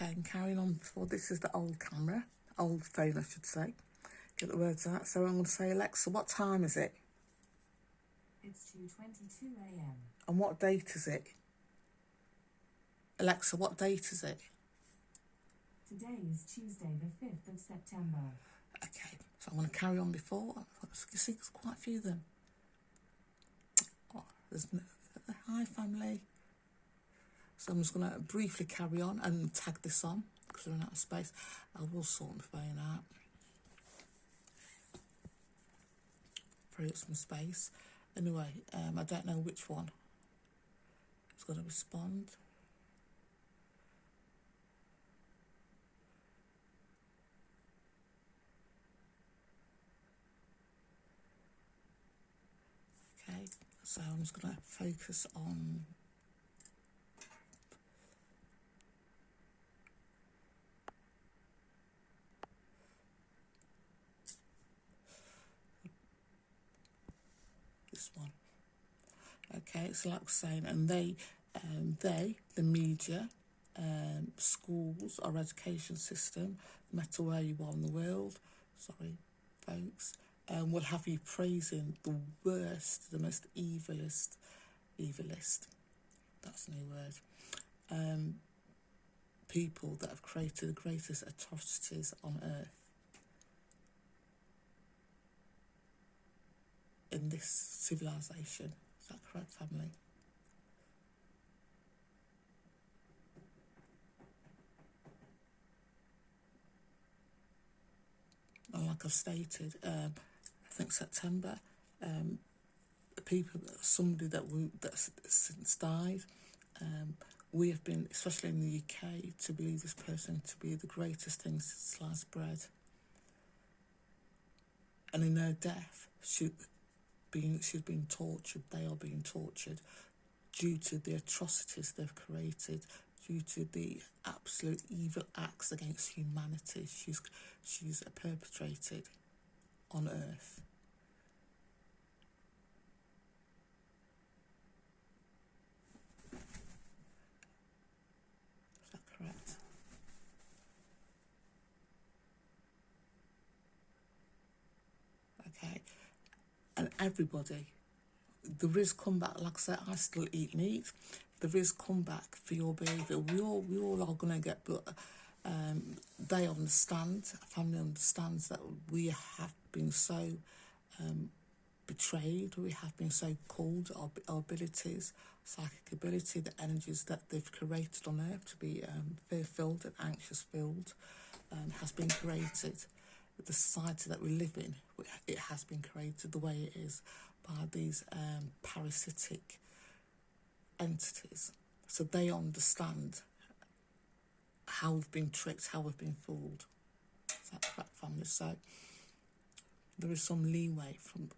Okay, and carrying on before, this is the old camera, old phone I should say. Get the words out. So I'm going to say, Alexa, what time is it? It's 2:22 a.m. And what date is it? Alexa, what date is it? Today is Tuesday, the 5th of September. Okay, so I'm going to carry on before. You see, there's quite a few of them. Oh, there's no, hi, family. So I'm just going to briefly carry on and tag this on because we're out of space. I will sort my phone out. Free up some space. Anyway, I don't know which one is going to respond. Okay, so I'm just going to focus on this one. Okay, so like I was saying, and they, the media, schools, our education system, no matter where you are in the world, sorry, folks, will have you praising the worst, the most evilest, that's a new word, people that have created the greatest atrocities on earth. In this civilization. Is that correct, family? And like I've stated, I think September, somebody that's since died, we have been, especially in the UK, to believe this person to be the greatest thing since sliced bread. And in her death, she's been tortured, they are being tortured due to the atrocities they've created, due to the absolute evil acts against humanity she's perpetrated on earth. Is that correct? Okay. And everybody, there is comeback. Like I said, I still eat meat. There is comeback for your behaviour. We all are going to get, but they understand, family understands that we have been so betrayed, we have been so called, our abilities, psychic ability, the energies that they've created on earth to be fear-filled and anxious-filled, has been created. The society that we live in, it has been created the way it is by these parasitic entities. So they understand how we've been tricked, how we've been fooled. Is that correct, family? So there is some leeway from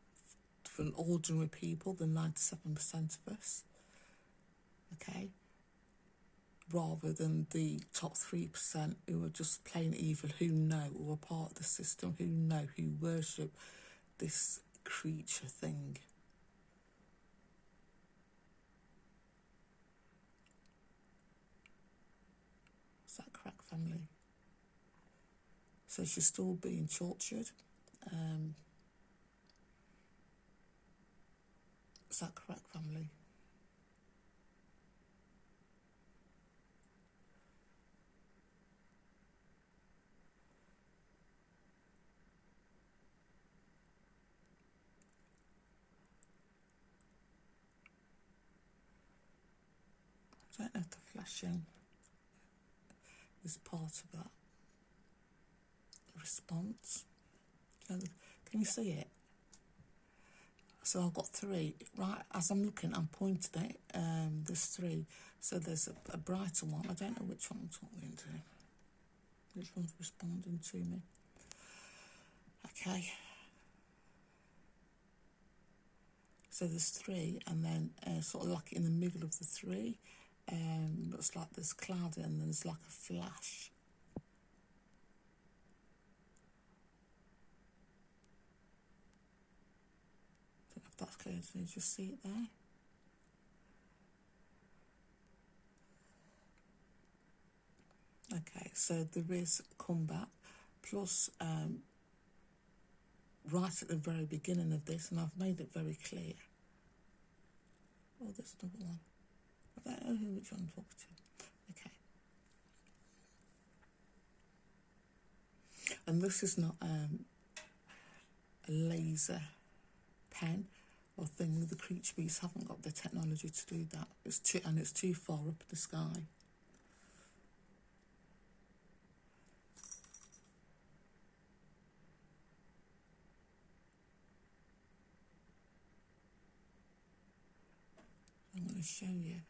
ordinary people, the 97% of us, okay, rather than the top 3% who are just plain evil, who are part of the system, who worship this creature thing. Is that correct, family? So she's still being tortured. Is that correct, family? I don't know if the flashing is part of that response. Can you see it? So I've got 3. Right, as I'm looking, I'm pointing it. There's 3. So there's a brighter one. I don't know which one I'm talking to. Which one's responding to me? Okay. So there's 3, and then sort of like in the middle of the 3, looks like there's cloud, and there's like a flash. I don't know if that's clear. Can you just see it there? Okay, so there is a comeback, plus right at the very beginning of this, and I've made it very clear. Oh, there's another one. I don't know which one I'm talking to. Okay. And this is not a laser pen or thing. The creature beasts haven't got the technology to do that. It's too far up in the sky. I'm going to show you.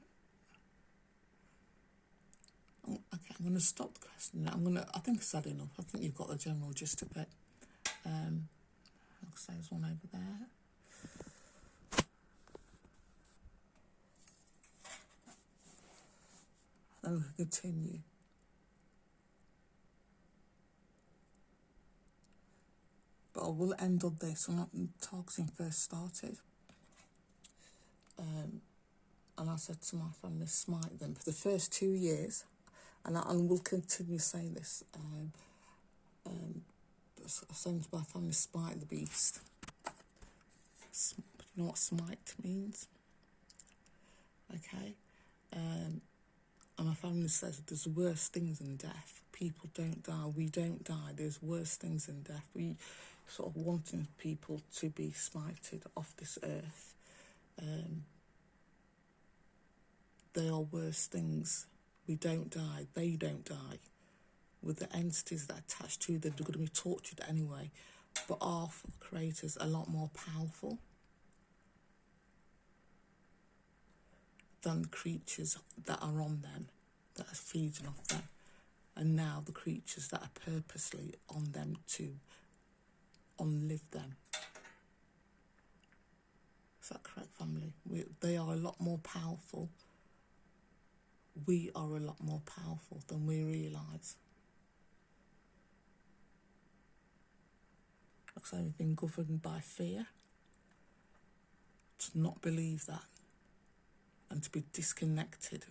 Okay, I'm going to stop the question now. I think it's had enough. I think you've got the general gist of it. Like I say, there's one over there. Then we can continue. But I will end on this. I'm not targeting first started. And I said to my family, smite them for the first 2 years. And I will continue saying this. I'm saying to my family, smite the beast. You know what smite means? Okay. And my family says there's worse things than death. People don't die. We don't die. There's worse things than death. We sort of wanting people to be smited off this earth. They are worse things. We don't die. They don't die. With the entities that attach to them, they're going to be tortured anyway. But our creators are a lot more powerful than the creatures that are on them, that are feeding off them. And now the creatures that are purposely on them to unlive them. Is that correct, family? They are a lot more powerful. We are a lot more powerful than we realise. Looks like we've been governed by fear. To not believe that. And to be disconnected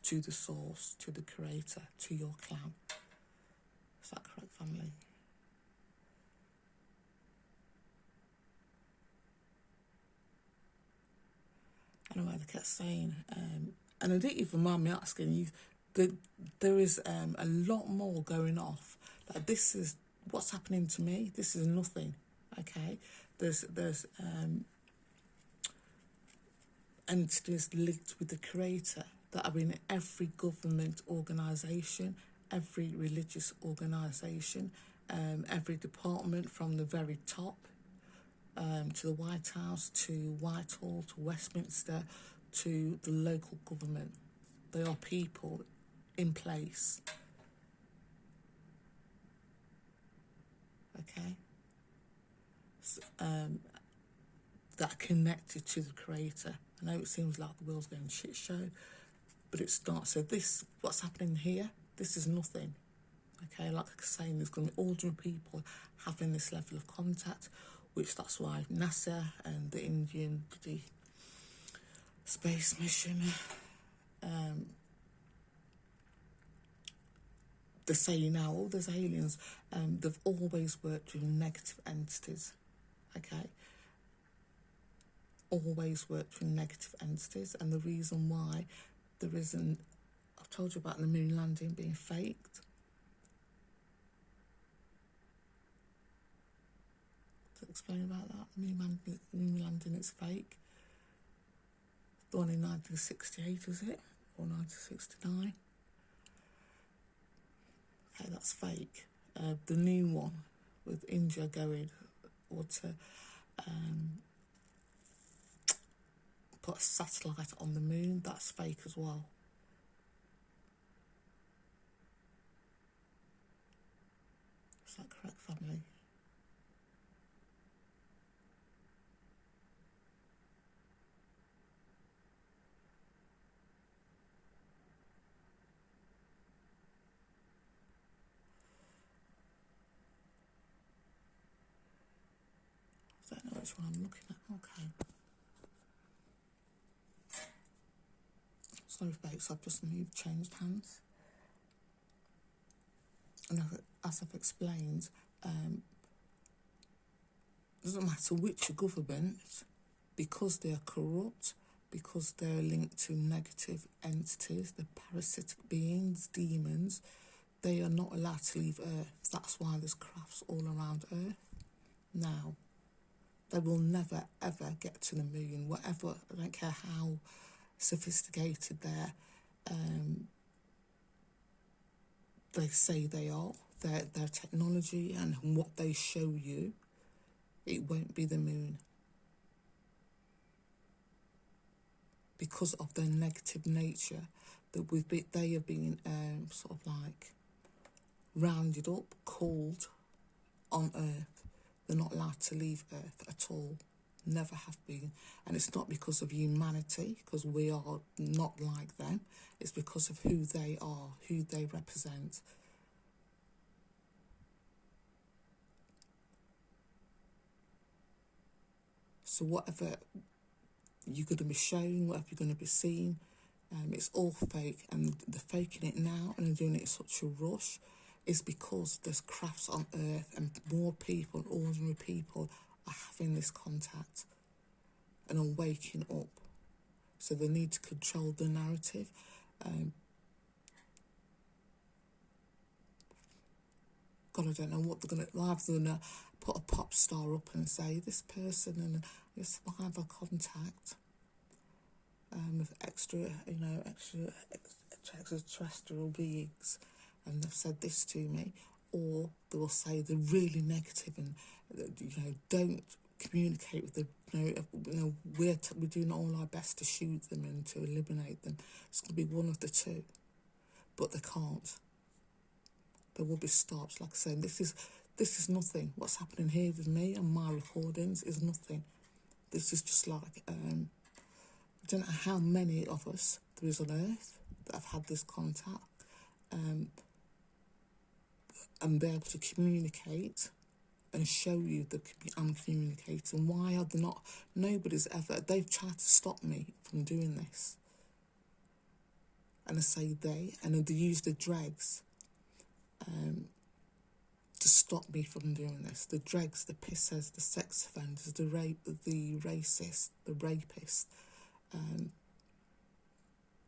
to the source, to the creator, to your clan. Is that correct, family? Anyway, they kept saying, and it didn't even mind me asking you, there is a lot more going off. Like, this is what's happening to me. This is nothing, okay? There's entities linked with the creator that are in every government organisation, every religious organisation, every department from the very top, to the White House, to Whitehall, to Westminster, to the local government. They are people in place. Okay? So, that are connected to the creator. I know it seems like the world's going shit show, but it's not. So this, what's happening here, this is nothing. Okay, like I was saying, there's going to be ordinary people having this level of contact, which that's why NASA and the Indian space mission, they're saying now, all those aliens, they've always worked with negative entities, okay? Always worked with negative entities, and the reason why there isn't, I've told you about the moon landing being faked. To explain about that, the moon landing is fake. The one in 1968, is it? Or 1969? Okay, that's fake. The new one with India going to put a satellite on the moon, that's fake as well. Is that correct, family? I don't know which one I'm looking at. Okay. Sorry, folks, I've just changed hands. And as I've explained, it doesn't matter which government, because they are corrupt, because they're linked to negative entities, the parasitic beings, demons, they are not allowed to leave Earth. That's why there's crafts all around Earth. Now, they will never ever get to the moon, whatever, I don't care how sophisticated they say they are, their technology and what they show you, it won't be the moon. Because of their negative nature, that they have been sort of like rounded up, called on Earth. They're not allowed to leave Earth at all. Never have been. And it's not because of humanity, because we are not like them. It's because of who they are, who they represent. So whatever you're going to be shown, whatever you're going to be seeing, it's all fake. And they're faking it now and they're doing it in such a rush. Is because there's crafts on Earth and more people, ordinary people, are having this contact and are waking up. So they need to control the narrative. God, I don't know what they're going to, rather than put a pop star up and say, this person, and yes, I have a contact with extraterrestrial beings, and they've said this to me. Or they will say they're really negative and, don't communicate with them. We're doing all our best to shoot them and to eliminate them. It's going to be one of the two. But they can't. There will be stops. Like I said, this is nothing. What's happening here with me and my recordings is nothing. This is just like, I don't know how many of us there is on Earth that have had this contact. And be able to communicate and show you that I'm communicating. Why are they not? Nobody's ever, they've tried to stop me from doing this. And I say and they use the dregs to stop me from doing this. The dregs, the pissers, the sex offenders, the racists, the rapists.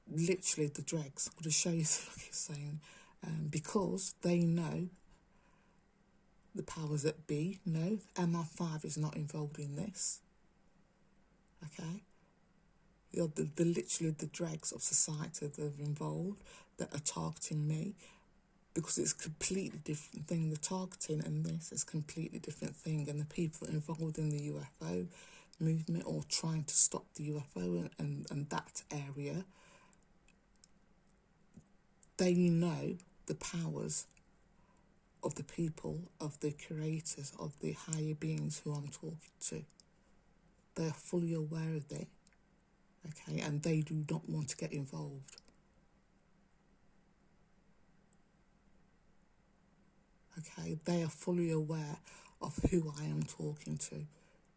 Literally the dregs. I'm going to show you, like you're saying, because they know, the powers that be know MI5 is not involved in this. Okay? The literally the dregs of society that are involved, that are targeting me, because it's a completely different thing. The targeting and this is a completely different thing. And the people that are involved in the UFO movement or trying to stop the UFO and that area, they know the powers of the people, of the creators, of the higher beings who I'm talking to. They're fully aware of it, okay, and they do not want to get involved. Okay, they are fully aware of who I am talking to.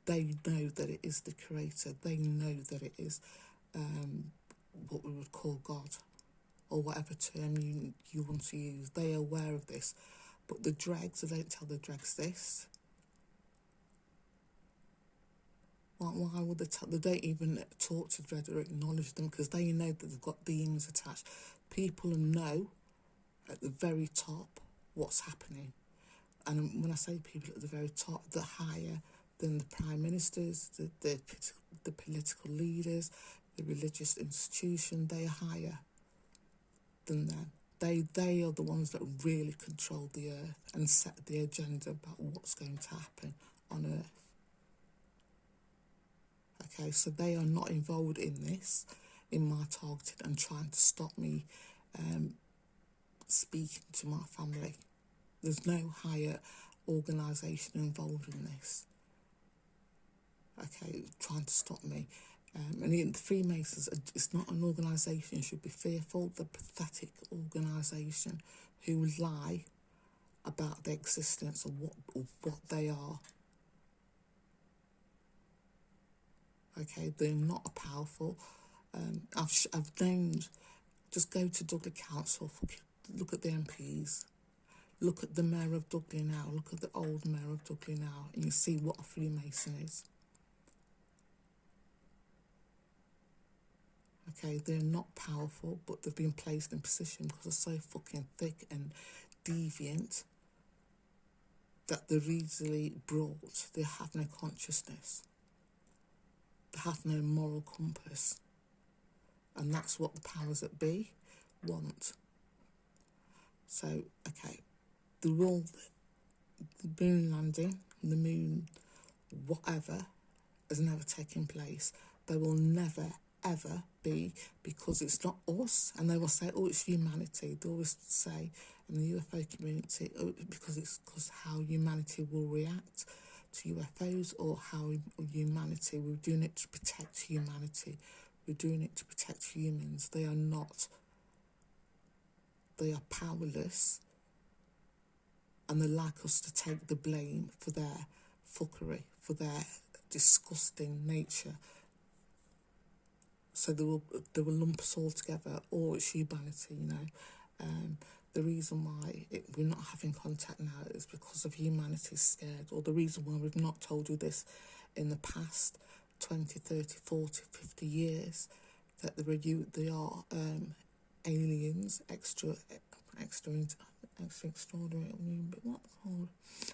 They know that it is the creator. They know that it is what we would call God, or whatever term you want to use. They are aware of this. But the dregs, they don't tell the dregs this. Why would they tell? They don't even talk to dregs or acknowledge them, because they know that they've got demons attached. People know at the very top what's happening. And when I say people at the very top, they're higher than the prime ministers, the political leaders, the religious institution. They are higher than them. They are the ones that really control the earth and set the agenda about what's going to happen on earth. Okay, so they are not involved in this, in my targeting and trying to stop me speaking to my family. There's no higher organisation involved in this. Okay, trying to stop me. And the Freemasons, it's not an organisation you should be fearful. The pathetic organisation who lie about the existence of what they are. Okay, they're not powerful. I've named, just go to Dudley Council, look at the MPs, Look at the Mayor of Dudley now, look at the old Mayor of Dudley now, and you see what a Freemason is. Okay, they're not powerful, but they've been placed in position because they're so fucking thick and deviant that they're easily brought. They have no consciousness. They have no moral compass. And that's what the powers that be want. So, okay, the moon landing, the moon, whatever, has never taken place. They will never, ever be, because it's not us. And they will say, oh, it's humanity. They always say in the UFO community, oh, because how humanity will react to UFOs, or how humanity, we're doing it to protect humanity. We're doing it to protect humans. They are not. They are powerless, and they like us to take the blame for their fuckery, for their disgusting nature. So they will lump us all together. Or it's humanity, you know. The reason why we're not having contact now is because of humanity's scared, or the reason why we've not told you this in the past 20, 30, 40, 50 years, that they are aliens, extraordinary,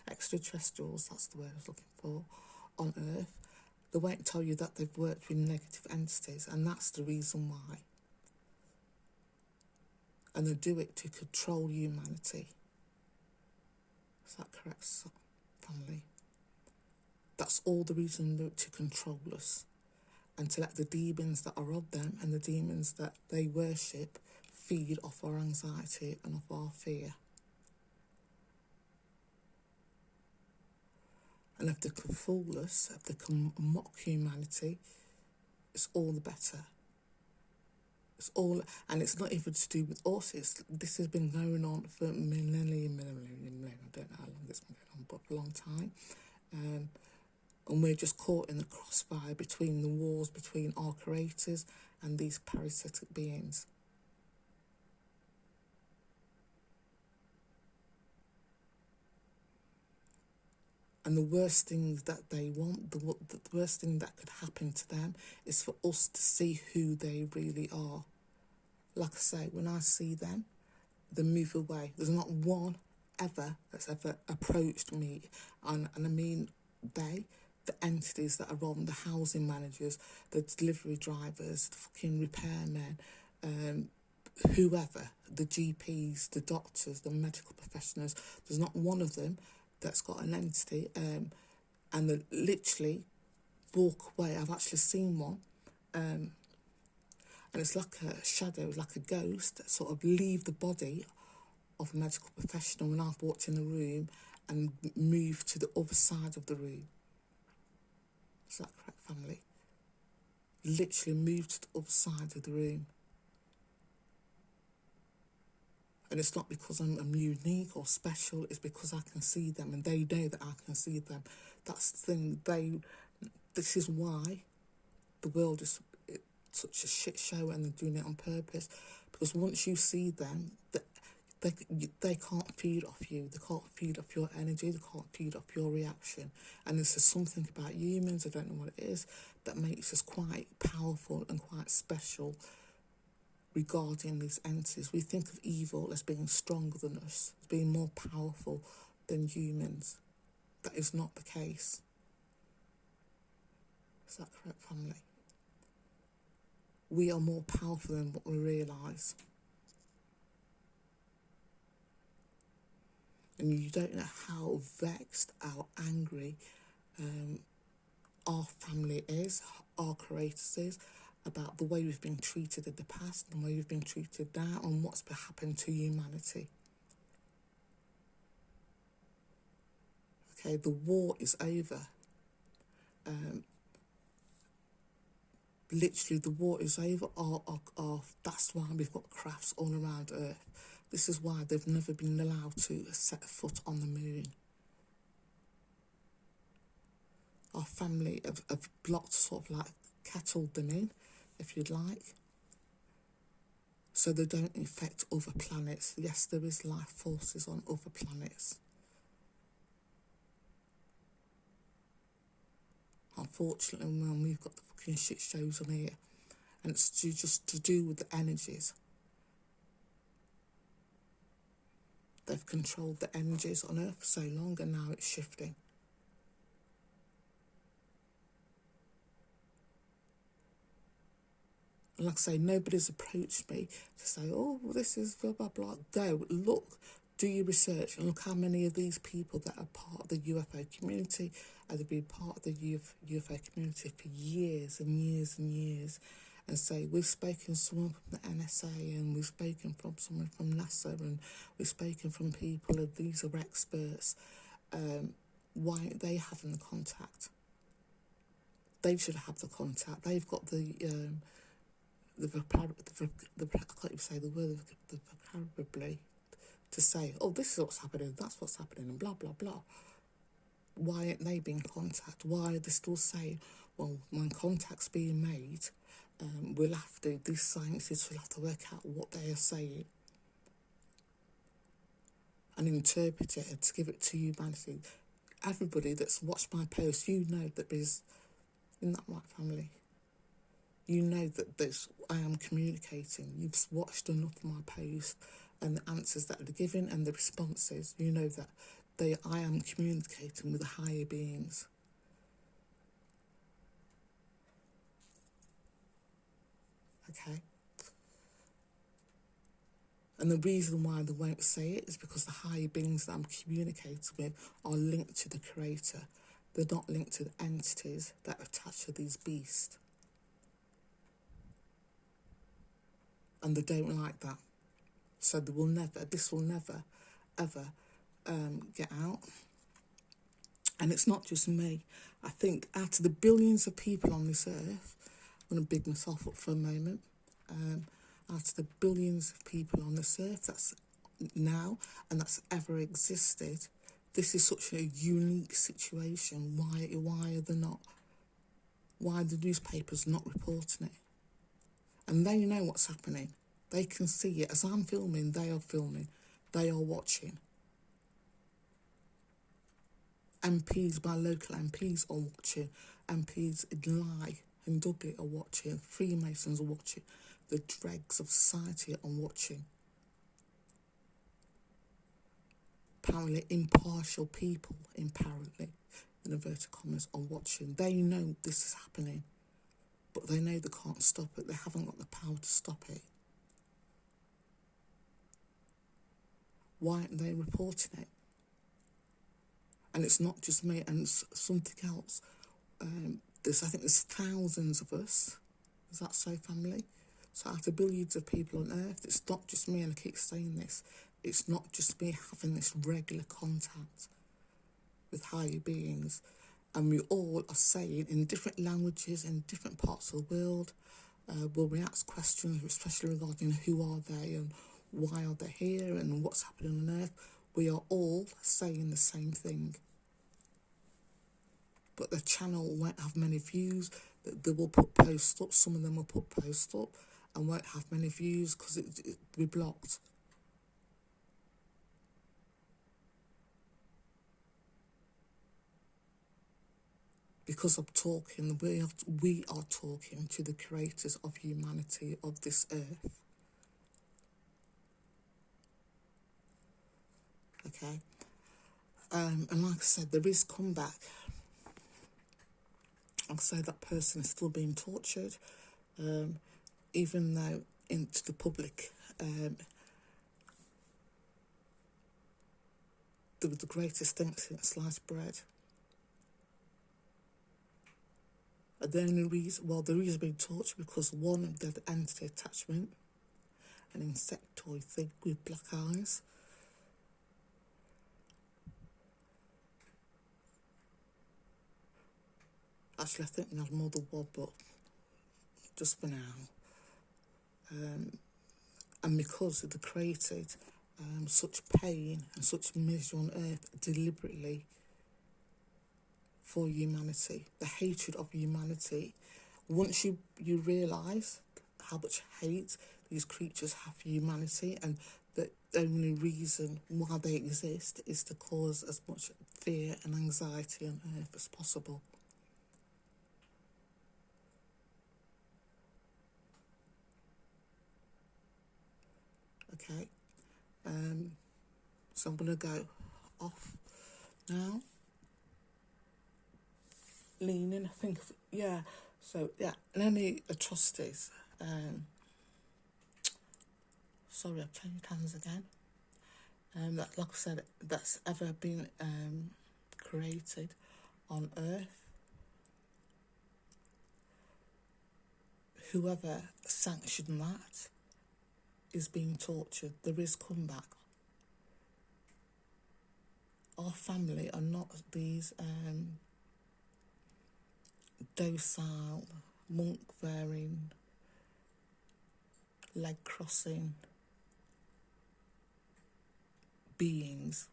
extraterrestrials, that's the word I was looking for, on Earth. They won't tell you that they've worked with negative entities, and that's the reason why. And they do it to control humanity. Is that correct, family? That's all the reason, to control us, and to let the demons that are of them and the demons that they worship feed off our anxiety and off our fear. And if they can fool us, if they can mock humanity, it's all the better. It's all, and it's not even to do with us. This has been going on for millennia. I don't know how long it's been going on, but for a long time. And we're just caught in the crossfire between the wars between our creators and these parasitic beings. And the worst things that they want, the worst thing that could happen to them is for us to see who they really are. Like I say, when I see them, they move away. There's not one ever that's ever approached me. And I mean the entities that are on, the housing managers, the delivery drivers, the fucking repairmen, whoever, the GPs, the doctors, the medical professionals, there's not one of them that's got an entity, and they literally walk away. I've actually seen one, and it's like a shadow, like a ghost, that sort of leave the body of a medical professional when I've walked in the room and moved to the other side of the room. Is that correct, family? Literally moved to the other side of the room. And it's not because I'm unique or special, it's because I can see them, and they know that I can see them. That's the thing. This is why the world is such a shit show, and they're doing it on purpose. Because once you see them, they can't feed off you. They can't feed off your energy. They can't feed off your reaction. And there's just something about humans, I don't know what it is, that makes us quite powerful and quite special regarding these entities. We think of evil as being stronger than us, as being more powerful than humans. That is not the case. Is that correct, family? We are more powerful than what we realise. And you don't know how vexed, how angry our family is, our creators is, about the way we've been treated in the past and the way we've been treated now, and what's happened to humanity. Okay, the war is over. Literally, the war is over. That's why we've got crafts all around Earth. This is why they've never been allowed to set foot on the moon. Our family have blocked, sort of like cattled them in, if you'd like. so they don't infect other planets. Yes, there is life forces on other planets. Unfortunately, when we've got the fucking shit shows on here, and it's just to do with the energies. They've controlled the energies on Earth for so long, and now it's shifting. And like I say, nobody's approached me to say, oh, this is blah, blah, blah. Go, look, do your research and look how many of these people that are part of the UFO community have been part of the UFO community for years and years and years. And say, we've spoken to someone from the NSA, and we've spoken from someone from NASA, and we've spoken from people, and these are experts. Why aren't they having the contact? They should have the contact. They've got the I can't even say the word, the vocabulary to say, oh, this is what's happening, that's what's happening, and blah, blah, blah. Why aren't they being contacted? Why are they still saying, well, when contact's being made, these scientists will have to work out what they are saying and interpret it and to give it to humanity. Everybody that's watched my post, you know that there's, in that right family, you know that I am communicating. You've watched enough of my posts and the answers that are given and the responses. You know that I am communicating with the higher beings. Okay? And the reason why they won't say it is because the higher beings that I'm communicating with are linked to the Creator. They're not linked to the entities that are attached to these beasts. And they don't like that. So this will never, ever get out. And it's not just me. I think out of the billions of people on this earth, I'm going to big myself up for a moment. Out of the billions of people on this earth that's now and that's ever existed, this is such a unique situation. Why are they not? Why are the newspapers not reporting it? And they know what's happening. They can see it. As I'm filming, they are filming. They are watching. MPs, my local MPs are watching. MPs in Lye and Dudley are watching. Freemasons are watching. The dregs of society are watching. Apparently impartial people, apparently, in inverted commas, are watching. They know this is happening, but they know they can't stop it. They haven't got the power to stop it. Why aren't they reporting it? And it's not just me, and it's something else. I think there's thousands of us. Is that so, family? So out of billions of people on Earth, it's not just me, and I keep saying this, it's not just me having this regular contact with higher beings. And we all are saying in different languages, in different parts of the world, when we ask questions, especially regarding who are they and why are they here and what's happening on Earth, we are all saying the same thing. But the channel won't have many views. They will put posts up, some of them will put posts up and won't have many views because it will be blocked. Because I'm talking, we are talking to the creators of humanity, of this earth. Okay? And like I said, there is comeback. I'll say that person is still being tortured, even though into the public, the greatest thing since sliced bread. The only reason, the reason being tortured because one of the entity attachment, an insectoid thing with black eyes. Actually, I think we had more than one, but just for now. And because they created such pain and such misery on Earth deliberately for humanity, the hatred of humanity, once you realise how much hate these creatures have for humanity, and the only reason why they exist is to cause as much fear and anxiety on Earth as possible. Okay, so I'm going to go off now. Leaning, I think, yeah. So, yeah, and any atrocities. Sorry, I've changed hands again. That, like I said, that's ever been created on Earth. Whoever sanctioned that is being tortured. There is comeback. Our family are not these docile, monk-wearing, leg-crossing beings.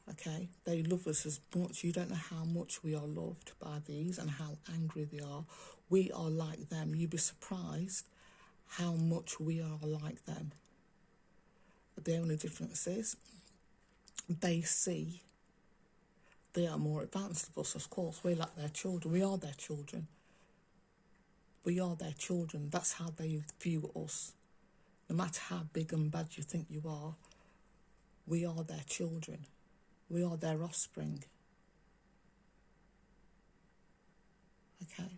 Okay, they love us as much. You don't know how much we are loved by these and how angry they are. We are like them. You'd be surprised how much we are like them. The only difference is they see they are more advanced than us, of course. We're like their children. We are their children. We are their children. That's how they view us. No matter how big and bad you think you are, we are their children. We are their offspring. Okay?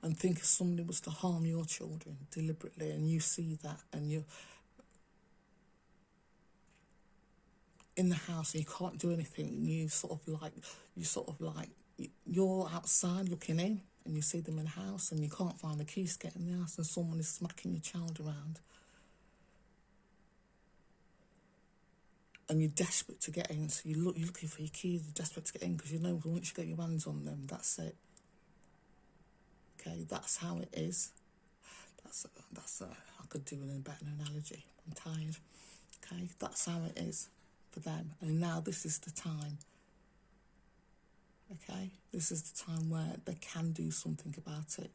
And think if somebody was to harm your children deliberately and you see that and you're in the house and you can't do anything, you're outside looking in and you see them in the house and you can't find the keys to get in the house and someone is smacking your child around. And you're desperate to get in, so you're looking for your keys, you're desperate to get in because you know once you get your hands on them, that's it. Okay, that's how it is. I could do a better analogy. I'm tired. Okay, that's how it is for them. And now this is the time. Okay, this is the time where they can do something about it,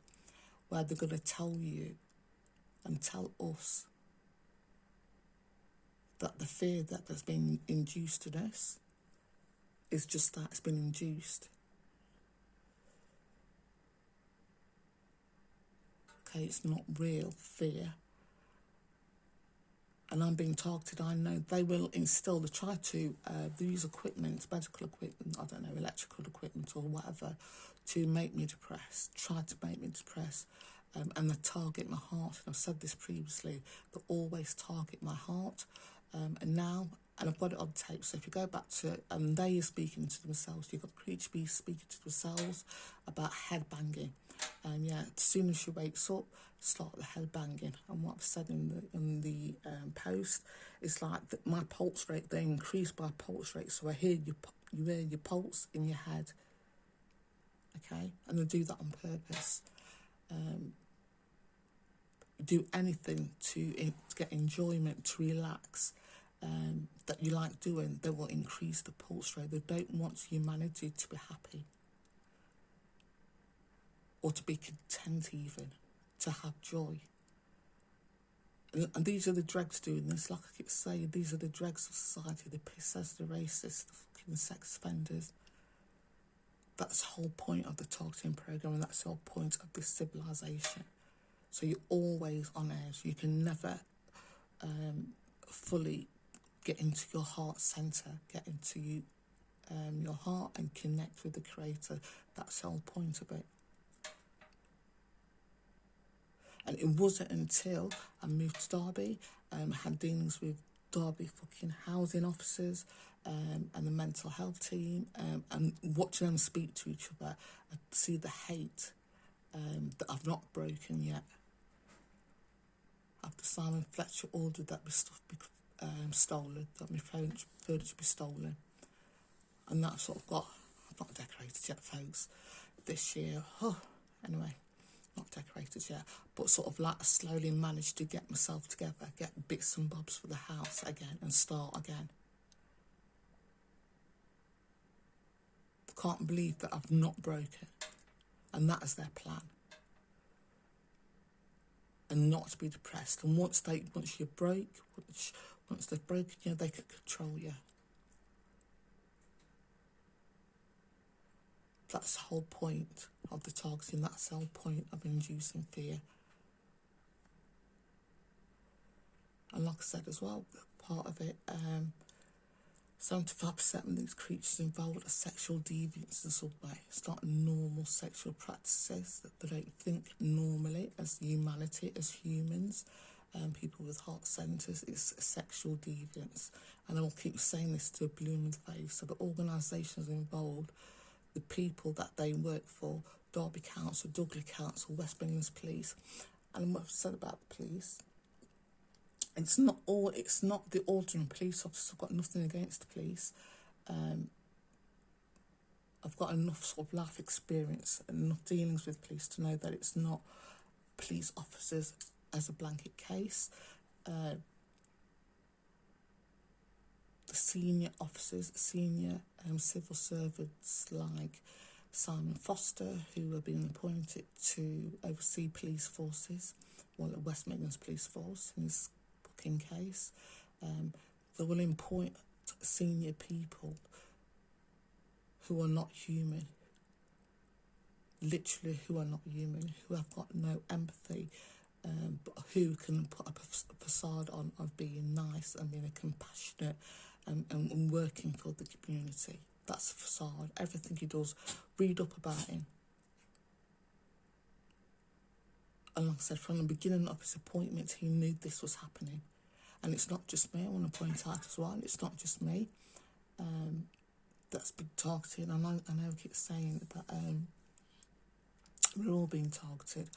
where they're going to tell you and tell us that the fear that's been induced in us is just that, it's been induced. Okay, it's not real fear. And I'm being targeted. I know they will instill, they try to use equipment, medical equipment, I don't know, electrical equipment or whatever, to make me depressed, try to make me depressed. And they target my heart. And I've said this previously, they always target my heart. And now, and I've got it on tape, so if you go back to, and they are speaking to themselves, you've got creature bees speaking to themselves about head banging. Yeah, as soon as she wakes up, start the head banging. And what I've said in the post is like my pulse rate, they increase by pulse rate, so you hear your pulse in your head. Okay, and they do that on purpose. Do anything to get enjoyment, to relax, that you like doing, they will increase the pulse rate. They don't want humanity to be happy or to be content, even to have joy. And these are the dregs doing this. Like I keep saying, these are the dregs of society, the pissers, the racists, the fucking sex offenders. That's the whole point of the targeting program, and that's the whole point of this civilization. So you're always on edge. You can never fully get into your heart centre, get into your heart and connect with the Creator. That's the whole point of it. And it wasn't until I moved to Derby, had dealings with Derby fucking housing officers and the mental health team, and watching them speak to each other, I see the hate that I've not broken yet. After Simon Fletcher ordered that my stuff be stolen, that my furniture be stolen. And that sort of I've not decorated yet, folks, this year. Anyway, not decorated yet, but sort of like slowly managed to get myself together, get bits and bobs for the house again and start again. I can't believe that I've not broken. And that is their plan. And not to be depressed. And once you break, once they've broken you, they can control you. That's the whole point of the targeting. That's the whole point of inducing fear. And like I said as well, part of it, 75% of these creatures involved are sexual deviants in some way. It's not normal sexual practices that they don't think normally as humanity, as humans, people with heart centres. It's sexual deviance. And I will keep saying this to a blooming face. So the organisations involved, the people that they work for, Derby Council, Dudley Council, West Midlands Police, and what I've said about the police, it's not the ordinary police officers. I've got nothing against the police. I've got enough sort of life experience and enough dealings with police to know that it's not police officers as a blanket case. The senior officers, senior civil servants like Simon Foster, who have been appointed to oversee police forces, well, the West Midlands Police Force in this booking case. They will appoint senior people who are not human, literally who are not human, who have got no empathy, but who can put up a facade on of being nice and being compassionate and working for the community. That's a facade. Everything he does, read up about him. And like I said, from the beginning of his appointment, he knew this was happening. And it's not just me, I want to point out as well, it's not just me that's been targeted. I know I keep saying that we're all being targeted,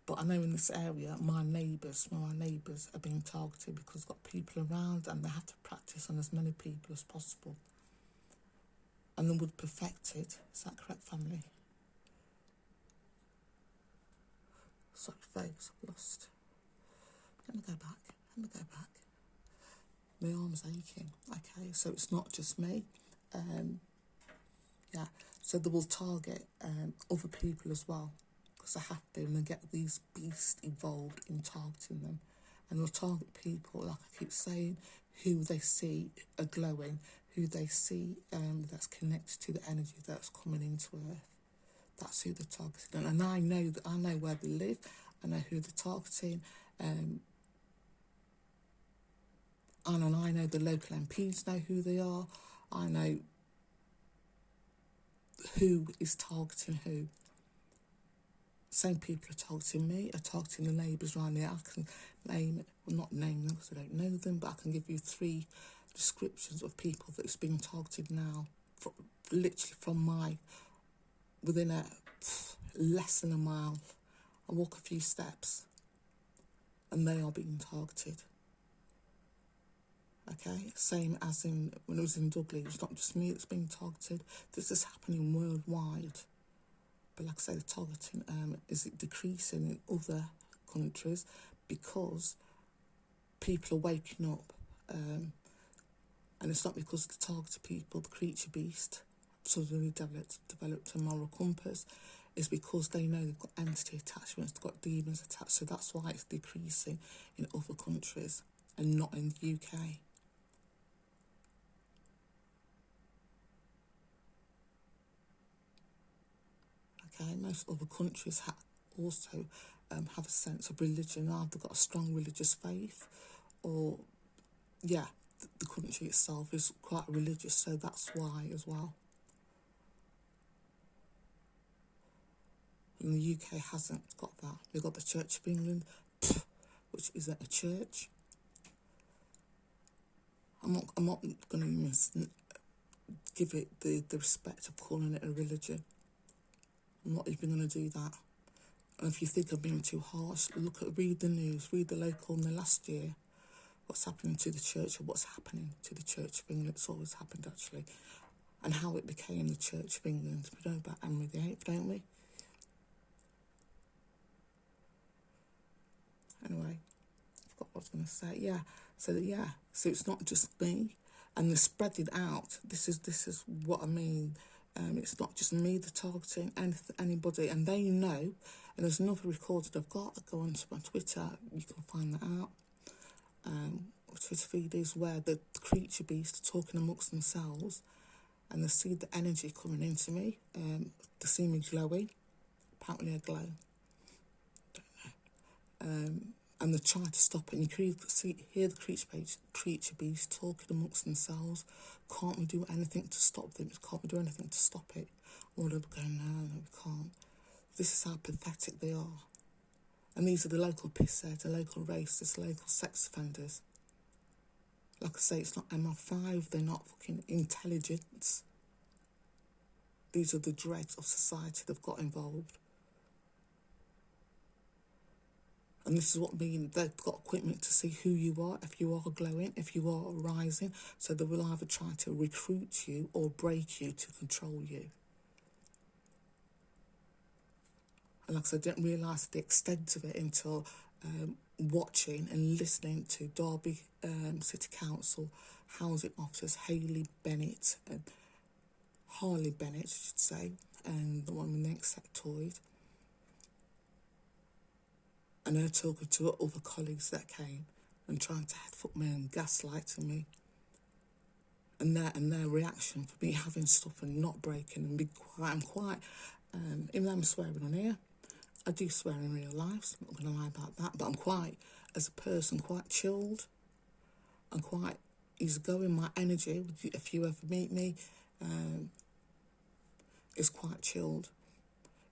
but I know in this area, my neighbours are being targeted because they've got people around and they have to practice on as many people as possible. And they would perfect it. Is that correct, family? Sorry, folks, I've lost. Let me go back. My arm's aching. Okay, so it's not just me. Yeah, so they will target other people as well, because they have to, and they get these beasts involved in targeting them. And they'll target people, like I keep saying, who they see are glowing, who they see that's connected to the energy that's coming into Earth. That's who they're targeting. And I know where they live, I know who they're targeting, and I know the local MPs know who they are. I know who is targeting who. Same people are targeting me, are targeting the neighbours around there. I can not name them because I don't know them, but I can give you 3 descriptions of people that is being targeted now, literally from within less than a mile. I walk a few steps and they are being targeted. Okay, same as when I was in Dudley, it's not just me that's being targeted. This is happening worldwide. But like I say, the targeting is decreasing in other countries because people are waking up. And it's not because the targeted people, the creature beast, suddenly developed a moral compass. It's because they know they've got entity attachments, they've got demons attached. So that's why it's decreasing in other countries and not in the UK. Okay, most other countries also have a sense of religion. Either got a strong religious faith, or the country itself is quite religious, so that's why as well. And the UK hasn't got that. We've got the Church of England, which isn't a church. I'm not going to give it the respect of calling it a religion. I'm not even going to do that. And if you think I'm being too harsh, read the news, read the local in the last year, what's happening to the church, or what's happening to the Church of England. It's always happened, actually. And how it became the Church of England. We know about Henry VIII, don't we? Anyway, I forgot what I was going to say. So it's not just me. And they're spreading out. This is what I mean. It's not just me they're targeting, anybody, and they know. And there's another recorded I've got. Go onto my Twitter, you can find that out. Twitter feed is where the creature beasts are talking amongst themselves, and they see the energy coming into me. They see me glowing. Apparently I glow. And they try to stop it. And you can hear the creature beasts talking amongst themselves. Can't we do anything to stop them? Can't we do anything to stop it? Or they're going, no, we can't. This is how pathetic they are. And these are the local pissheads, the local racists, the local sex offenders. Like I say, it's not ML5, they're not fucking intelligence. These are the dregs of society that have got involved. And this is what I mean, they've got equipment to see who you are, if you are glowing, if you are rising. So they will either try to recruit you or break you to control you. And like I said, I didn't realise the extent of it until watching and listening to Derby City Council housing officers Harley Bennett, I should say, and the one with the insectoid. And her talking to other colleagues that came and trying to headfoot me and gaslighting me. And their reaction for me having stuff and not breaking and being quiet. I'm quite, even though I'm swearing on here, I do swear in real life, so I'm not going to lie about that, but I'm quite, as a person, quite chilled. I'm quite easygoing. My energy, if you ever meet me, is quite chilled.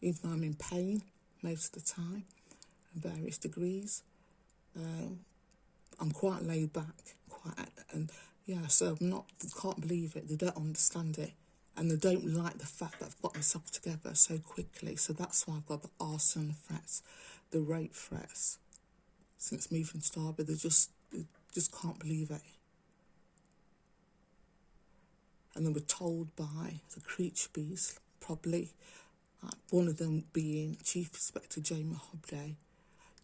Even though I'm in pain most of the time, in various degrees, I'm quite laid back, so can't believe it, they don't understand it. And they don't like the fact that I've got myself together so quickly. So that's why I've got the arson threats, the rape threats. Since moving to Derby, they just can't believe it. And they were told by the creature beast, probably one of them being Chief Inspector Jamie Hobday,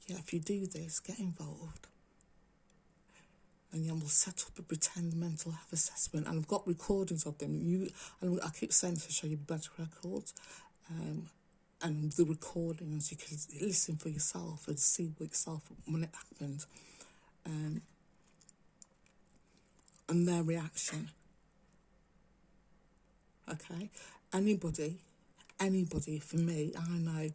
yeah, if you do this, get involved. And yeah, we'll set up a pretend mental health assessment. And I've got recordings of them. I keep saying to show you better records. And the recordings, you can listen for yourself and see for yourself when it happened. And their reaction. Okay? Anybody, for me, I know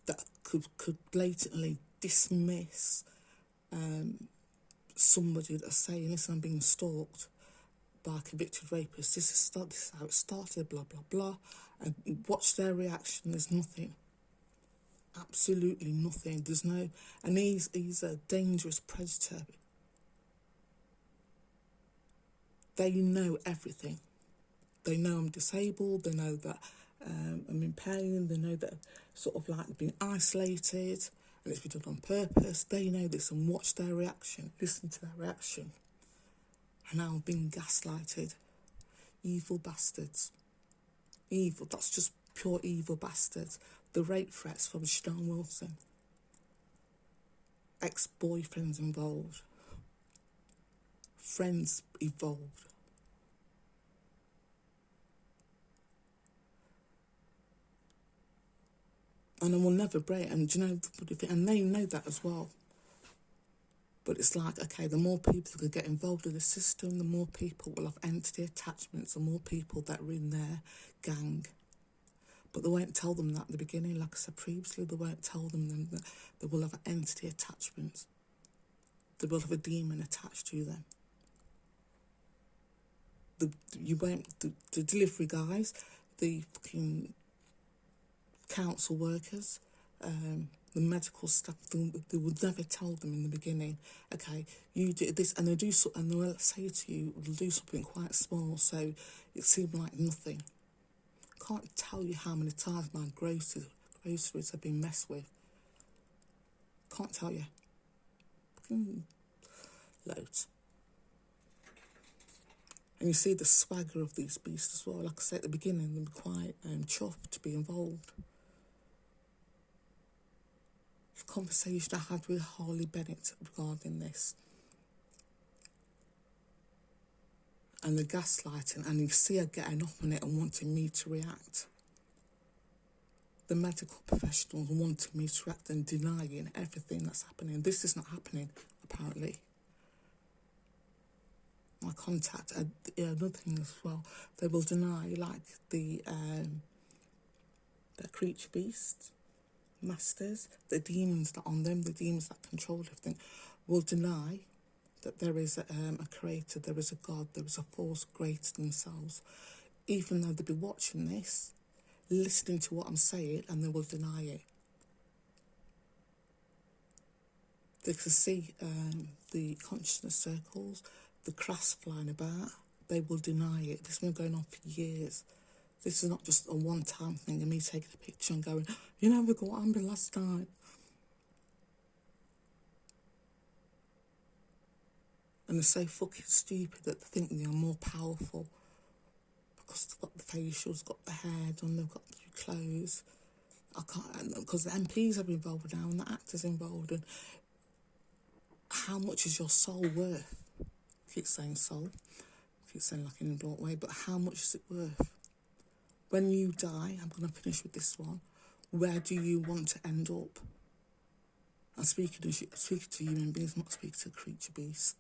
that could blatantly dismiss somebody that's saying, listen, I'm being stalked by a convicted rapist. This is how it started, blah, blah, blah. And watch their reaction. There's nothing. Absolutely nothing. There's no... And he's a dangerous predator. They know everything. They know I'm disabled. They know that I'm in pain. They know that sort of like being isolated and it's been done on purpose. They know this and watch their reaction. Listen to their reaction. And now I'm being gaslighted. Evil bastards. Evil. That's just pure evil bastards. The rape threats from Siobhan Wilson. Ex-boyfriends involved. Friends involved. And I will never break. And do you know, and they know that as well. But it's like, okay, the more people that get involved with the system, the more people will have entity attachments, the more people that are in their gang. But they won't tell them that at the beginning, like I said previously. They won't tell them that they will have entity attachments. They will have a demon attached to them. The delivery guys, the fucking council workers, the medical staff, they would never tell them in the beginning, okay, you do this, and and they'll say to you, they'll do something quite small, so it seemed like nothing. Can't tell you how many times my groceries have been messed with. Can't tell you. Loads. And you see the swagger of these beasts as well. Like I said at the beginning, they were quite chuffed to be involved. The conversation I had with Harley Bennett regarding this. and the gaslighting, and you see her getting up on it and wanting me to react. The medical professionals wanting me to react and denying everything that's happening. This is not happening, apparently. My contact, another thing as well, they will deny, like the creature beasts, masters, the demons that are on them, the demons that control everything, will deny that there is a creator, there is a God, there is a force greater than themselves, even though they'll be watching this, listening to what I'm saying, and they will deny it. They can see the consciousness circles, the crafts flying about. They will deny it. This has been going on for years. This is not just a one-time thing of me taking a picture and going, you know, look what happened last night. And they're so fucking stupid that they think they are more powerful because they've got the facials, got the hair done, they've got the clothes. I can't, because the MPs are involved now and the actors involved. And how much is your soul worth? I keep saying soul, I keep saying like in a blunt way, but how much is it worth? When you die, I'm going to finish with this one. Where do you want to end up? I'm speaking to human beings, not speaking to creature beasts.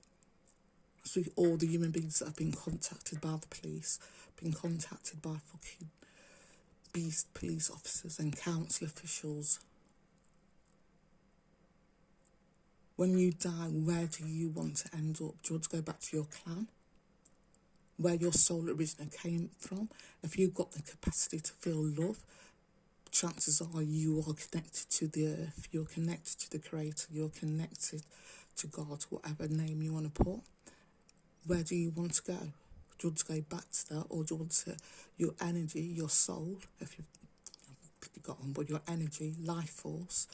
I'm speaking to all the human beings that have been contacted by the police, been contacted by fucking beast police officers and council officials. When you die, where do you want to end up? Do you want to go back to your clan? Where your soul originally came from? If you've got the capacity to feel love, chances are you are connected to the earth, you're connected to the creator, you're connected to God, whatever name you want to put. Where do you want to go? Do you want to go back to that, or do you want to, your energy, your soul, if you've got on board, your energy, life force,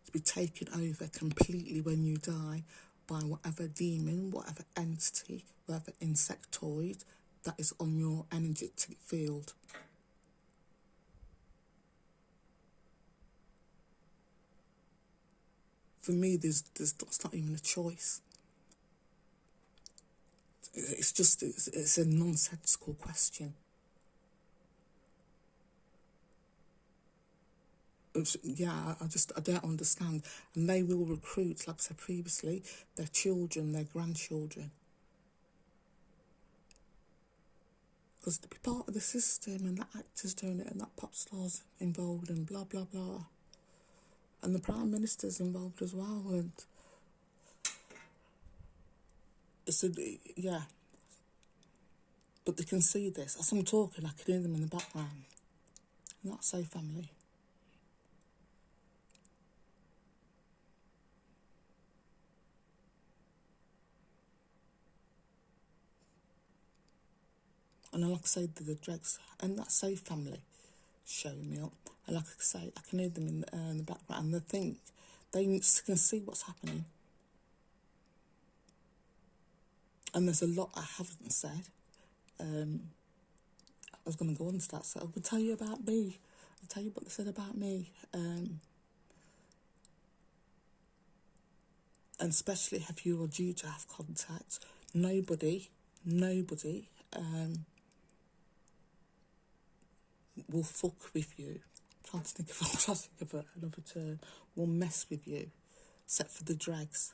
to be taken over completely when you die by whatever demon, whatever entity, whatever insectoid that is on your energetic field? For me, that's not even a choice. It's a nonsensical question. I don't understand. And they will recruit, like I said previously, their children, their grandchildren. Because to be part of the system, and that actor's doing it, and that pop star's involved, and blah, blah, blah. And the Prime Minister's involved as well, and yeah. But they can see this. As I'm talking, I can hear them in the background. And that's so family. And like I say, the dregs, and that's so family showing me up. And like I say, I can hear them in the background, and they think, they can see what's happening. And there's a lot I haven't said. I was going to go on to that, so I will tell you about me. I'll tell you what they said about me. And especially if you are due to have contact, nobody will fuck with you. I'm trying to think of another term. Will mess with you, except for the dregs.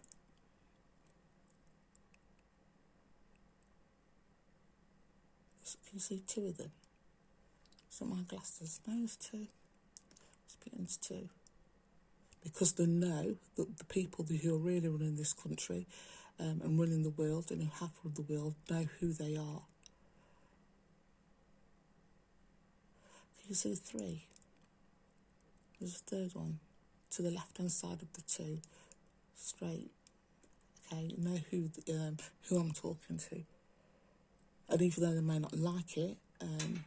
Can you see two of them? Is it my glasses? No, it's two. Split into two. Because they know that the people who are really running this country and running the world and who have run the world know who they are. Can you see three? There's a third one to the left-hand side of the two, straight. Okay, you know who I'm talking to. And even though they may not like it, and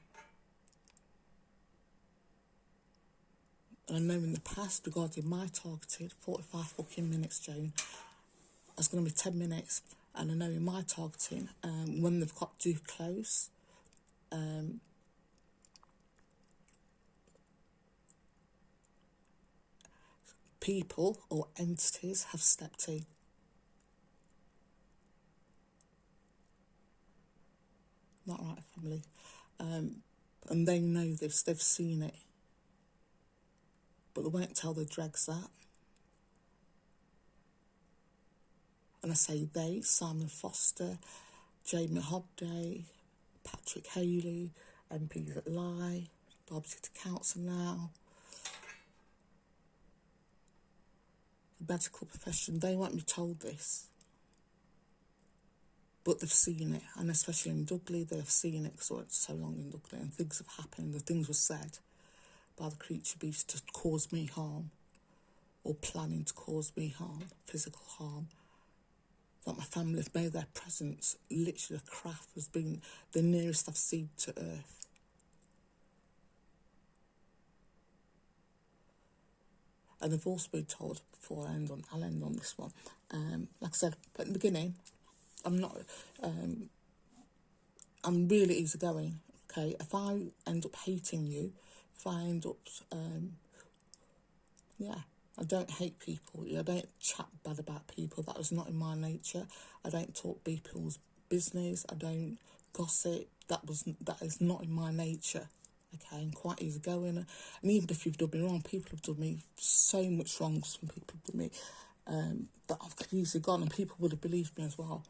I know in the past regarding my targeted 45 fucking minutes, Joan, it's going to be 10 minutes. And I know in my targeting, when they've got too close, people or entities have stepped in. Not right, family. And they know this, they've seen it. But they won't tell the dregs that. And I say they, Simon Foster, Jamie Hobday, Patrick Haley, MPs that lie, Bob City Council now, the medical profession, they won't be told this. But they've seen it, and especially in Dudley, they've seen it because it's so long in Dudley, and things have happened, and things were said by the creature beast to cause me harm, or planning to cause me harm, physical harm. That my family have made their presence, literally a craft, has been the nearest I've seen to earth. And I've also been told, before I'll end on this one, like I said at the beginning, I'm really easygoing, okay? If I end up hating you, if I end up, I don't hate people. I don't chat bad about people. That is not in my nature. I don't talk people's business. I don't gossip. That is not in my nature, okay? I'm quite easygoing. And even if you've done me wrong, people have done me so much wrong. Some people have done me that I've easily gone, and people would have believed me as well,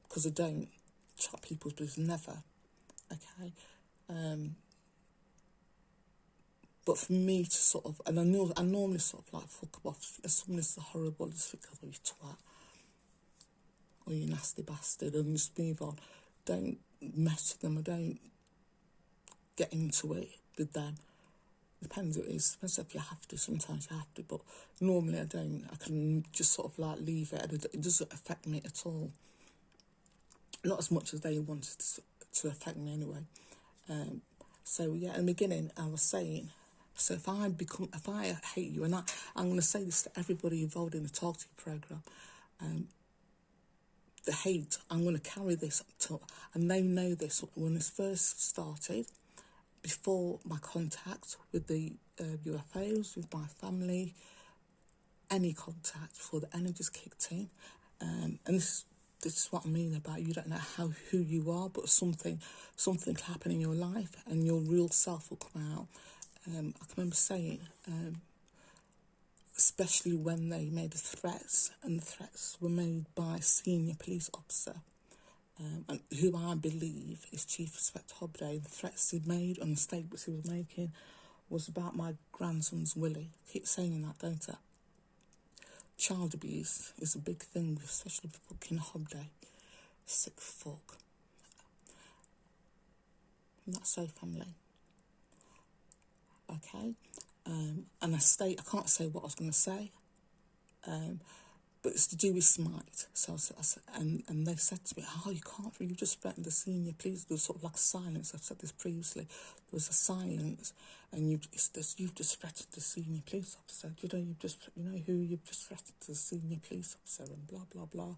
because I don't chat people's business, never, okay? But for me to sort of, and I normally sort of like fuck them off. If someone's horrible, I just think, oh, you twat, or you nasty bastard, and just move on. Don't mess with them, I don't get into it with them. Depends what it is. Depends if you have to, sometimes you have to, but normally I don't. I can just sort of like leave it, and it doesn't affect me at all. Not as much as they wanted to affect me anyway. So yeah, in the beginning I was saying, so if I hate you, and I'm going to say this to everybody involved in the Talk To You programme, the hate, I'm going to carry this till, and they know this, when this first started, before my contact with the UFOs, with my family, any contact, before the energies kicked in, and this is what I mean about you don't know who you are, but something will happen in your life and your real self will come out. I can remember saying, especially when they made the threats, and the threats were made by a senior police officer, and who I believe is Chief Inspector Hobday. The threats he made and the statements he was making was about my grandson's Willie. I keep saying that, don't I? Child abuse is a big thing, especially with fucking Hobday. Sick fuck. And that's so, family. Okay? And I can't say what I was going to say, but it's to do with Smite. So and they said to me, oh, you can't, you just threatened the senior police. There was sort of like a silence. I've said this previously. There was a silence, and you've just threatened the senior police officer. You know who you've just threatened, the senior police officer, and blah blah blah.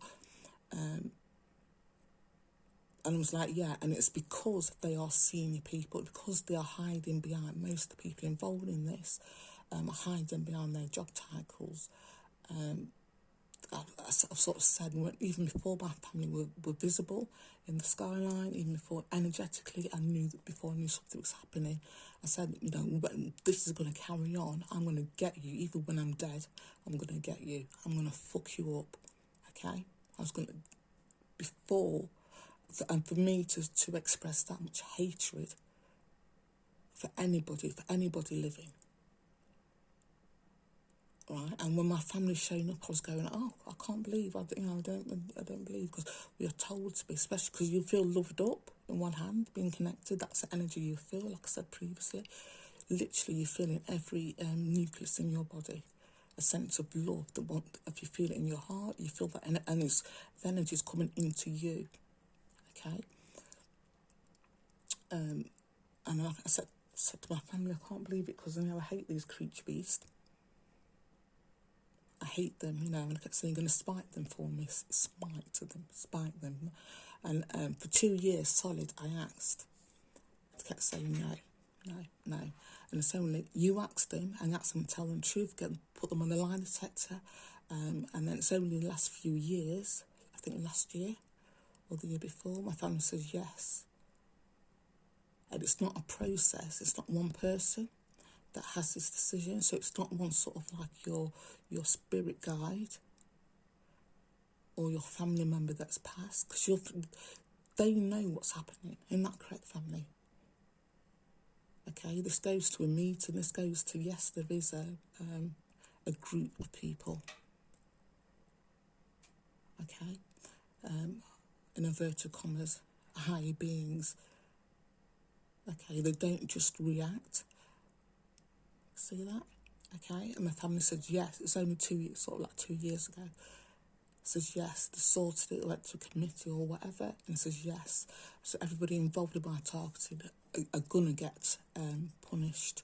And I was like, yeah, and it's because they are senior people, because they are hiding behind, most of the people involved in this, are hiding behind their job titles. I've sort of said, even before my family were visible in the skyline, even before energetically, before I knew something was happening, I said, when this is going to carry on, I'm going to get you, even when I'm dead, I'm going to get you. I'm going to fuck you up, okay? I was going to, before, and for me to express that much hatred for anybody living, right? And when my family showing up, I was going, oh, I can't believe, I don't believe, because we are told to be, especially because you feel loved up in one hand, being connected. That's the energy you feel, like I said previously. Literally, you feel in every nucleus in your body a sense of love. If you feel it in your heart, you feel that, and the energy is coming into you. Okay. And like I said to my family, I can't believe it, because I hate these creature beasts. I hate them, and I kept saying, you're going to spite them for me, spite them. And for 2 years solid, I asked. I kept saying no. And it's only, you ask them, and ask them to tell them the truth, put them on the lie detector. And then it's only the last few years, I think last year, or the year before, my family says yes. And it's not a process, it's not one person that has this decision. So it's not one sort of like your spirit guide or your family member that's passed, because they know what's happening. Isn't that correct, family? Okay, this goes to a meeting, this goes to, yes, there is a group of people, okay, in inverted commas, higher beings, okay, they don't just react, see that, okay, and my family said yes, it's only 2 years, sort of like 2 years ago, says yes, they sorted it, went to a committee or whatever, and says yes, so everybody involved in my targeting are gonna get punished.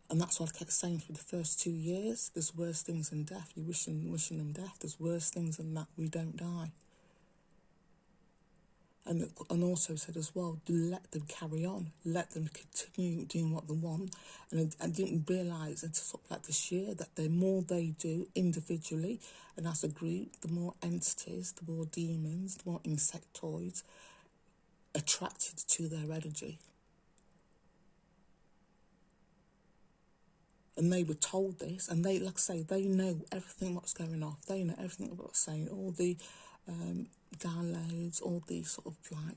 And that's what I kept saying for the first 2 years. There's worse things than death. You're wishing them death. There's worse things than that. We don't die. And also said as well, let them carry on. Let them continue doing what they want. And I didn't realise until sort of like this year that the more they do individually and as a group, the more entities, the more demons, the more insectoids attracted to their energy. And they were told this, and they, like I say, they know everything what's going off. They know everything what's saying, all the downloads, all the sort of like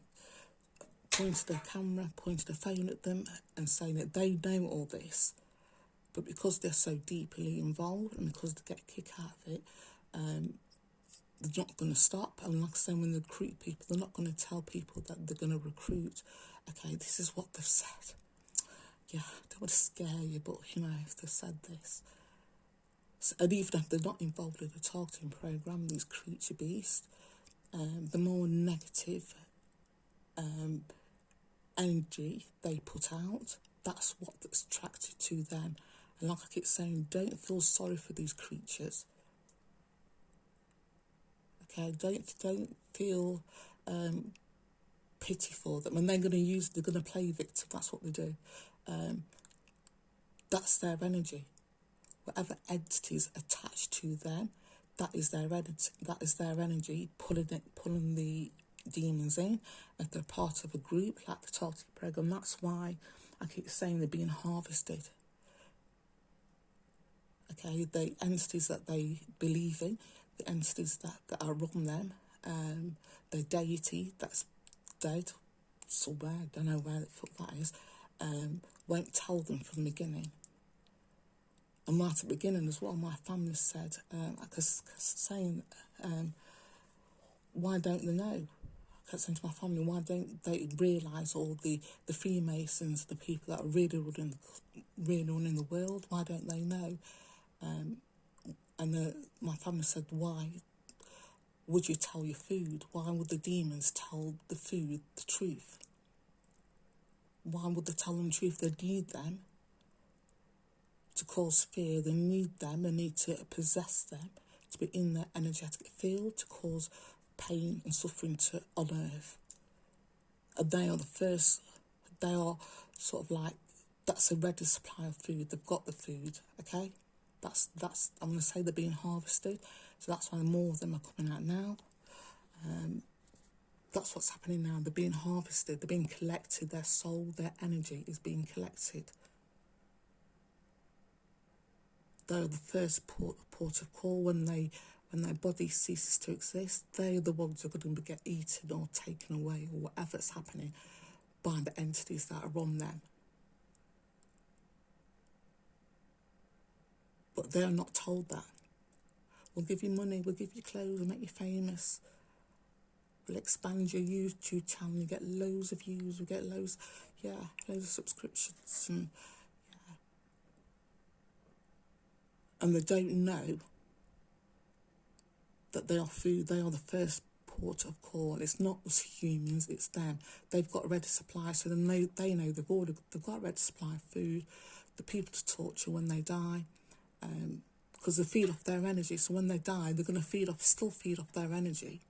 pointing their camera, pointing their phone at them and saying that they know all this. But because they're so deeply involved and because they get a kick out of it, they're not going to stop. And like I say, when they recruit people, they're not going to tell people that they're going to recruit. Okay, this is what they've said. Yeah, I don't want to scare you, but, you know, if they've said this. So, and even if they're not involved in the targeting programme, these creature beasts, the more negative energy they put out, that's what's attracted to them. And like I keep saying, don't feel sorry for these creatures. Okay, don't feel pity for them. And they're going to play victim. That's what they do. That's their energy. Whatever entities attached to them, that is their energy. That is their energy pulling the demons in. If they're part of a group like the targeting program, that's why I keep saying they're being harvested. Okay, the entities that they believe in, the entities that are on them, the deity that's dead somewhere, I don't know where the fuck that is, won't tell them from the beginning. And right at the beginning as well, my family said, saying, why don't they know? I kept saying to my family, why don't they realise all the Freemasons, the people that are really running the world, why don't they know? And my family said, why would you tell your food? Why would the demons tell the food the truth? Why would they tell them the truth? They need them to cause fear. They need them. They need to possess them, to be in their energetic field, to cause pain and suffering on earth. And they are the first, they are sort of like, that's a ready supply of food. They've got the food, okay? That's I'm going to say they're being harvested. So that's why more of them are coming out now. That's what's happening now. They're being harvested. They're being collected. Their soul, their energy is being collected. They're the first port of call when their body ceases to exist. They're the ones who are going to get eaten or taken away or whatever's happening by the entities that are on them. But they're not told that. We'll give you money, we'll give you clothes, we'll make you famous. We'll expand your YouTube channel, you get loads of views, we get loads of subscriptions. And they don't know that they are food, they are the first port of call. It's not us humans, it's them. They've got a ready supply, so they know they've got a ready supply of food, the people to torture when they die, because they feed off their energy. So when they die, they're going to still feed off their energy.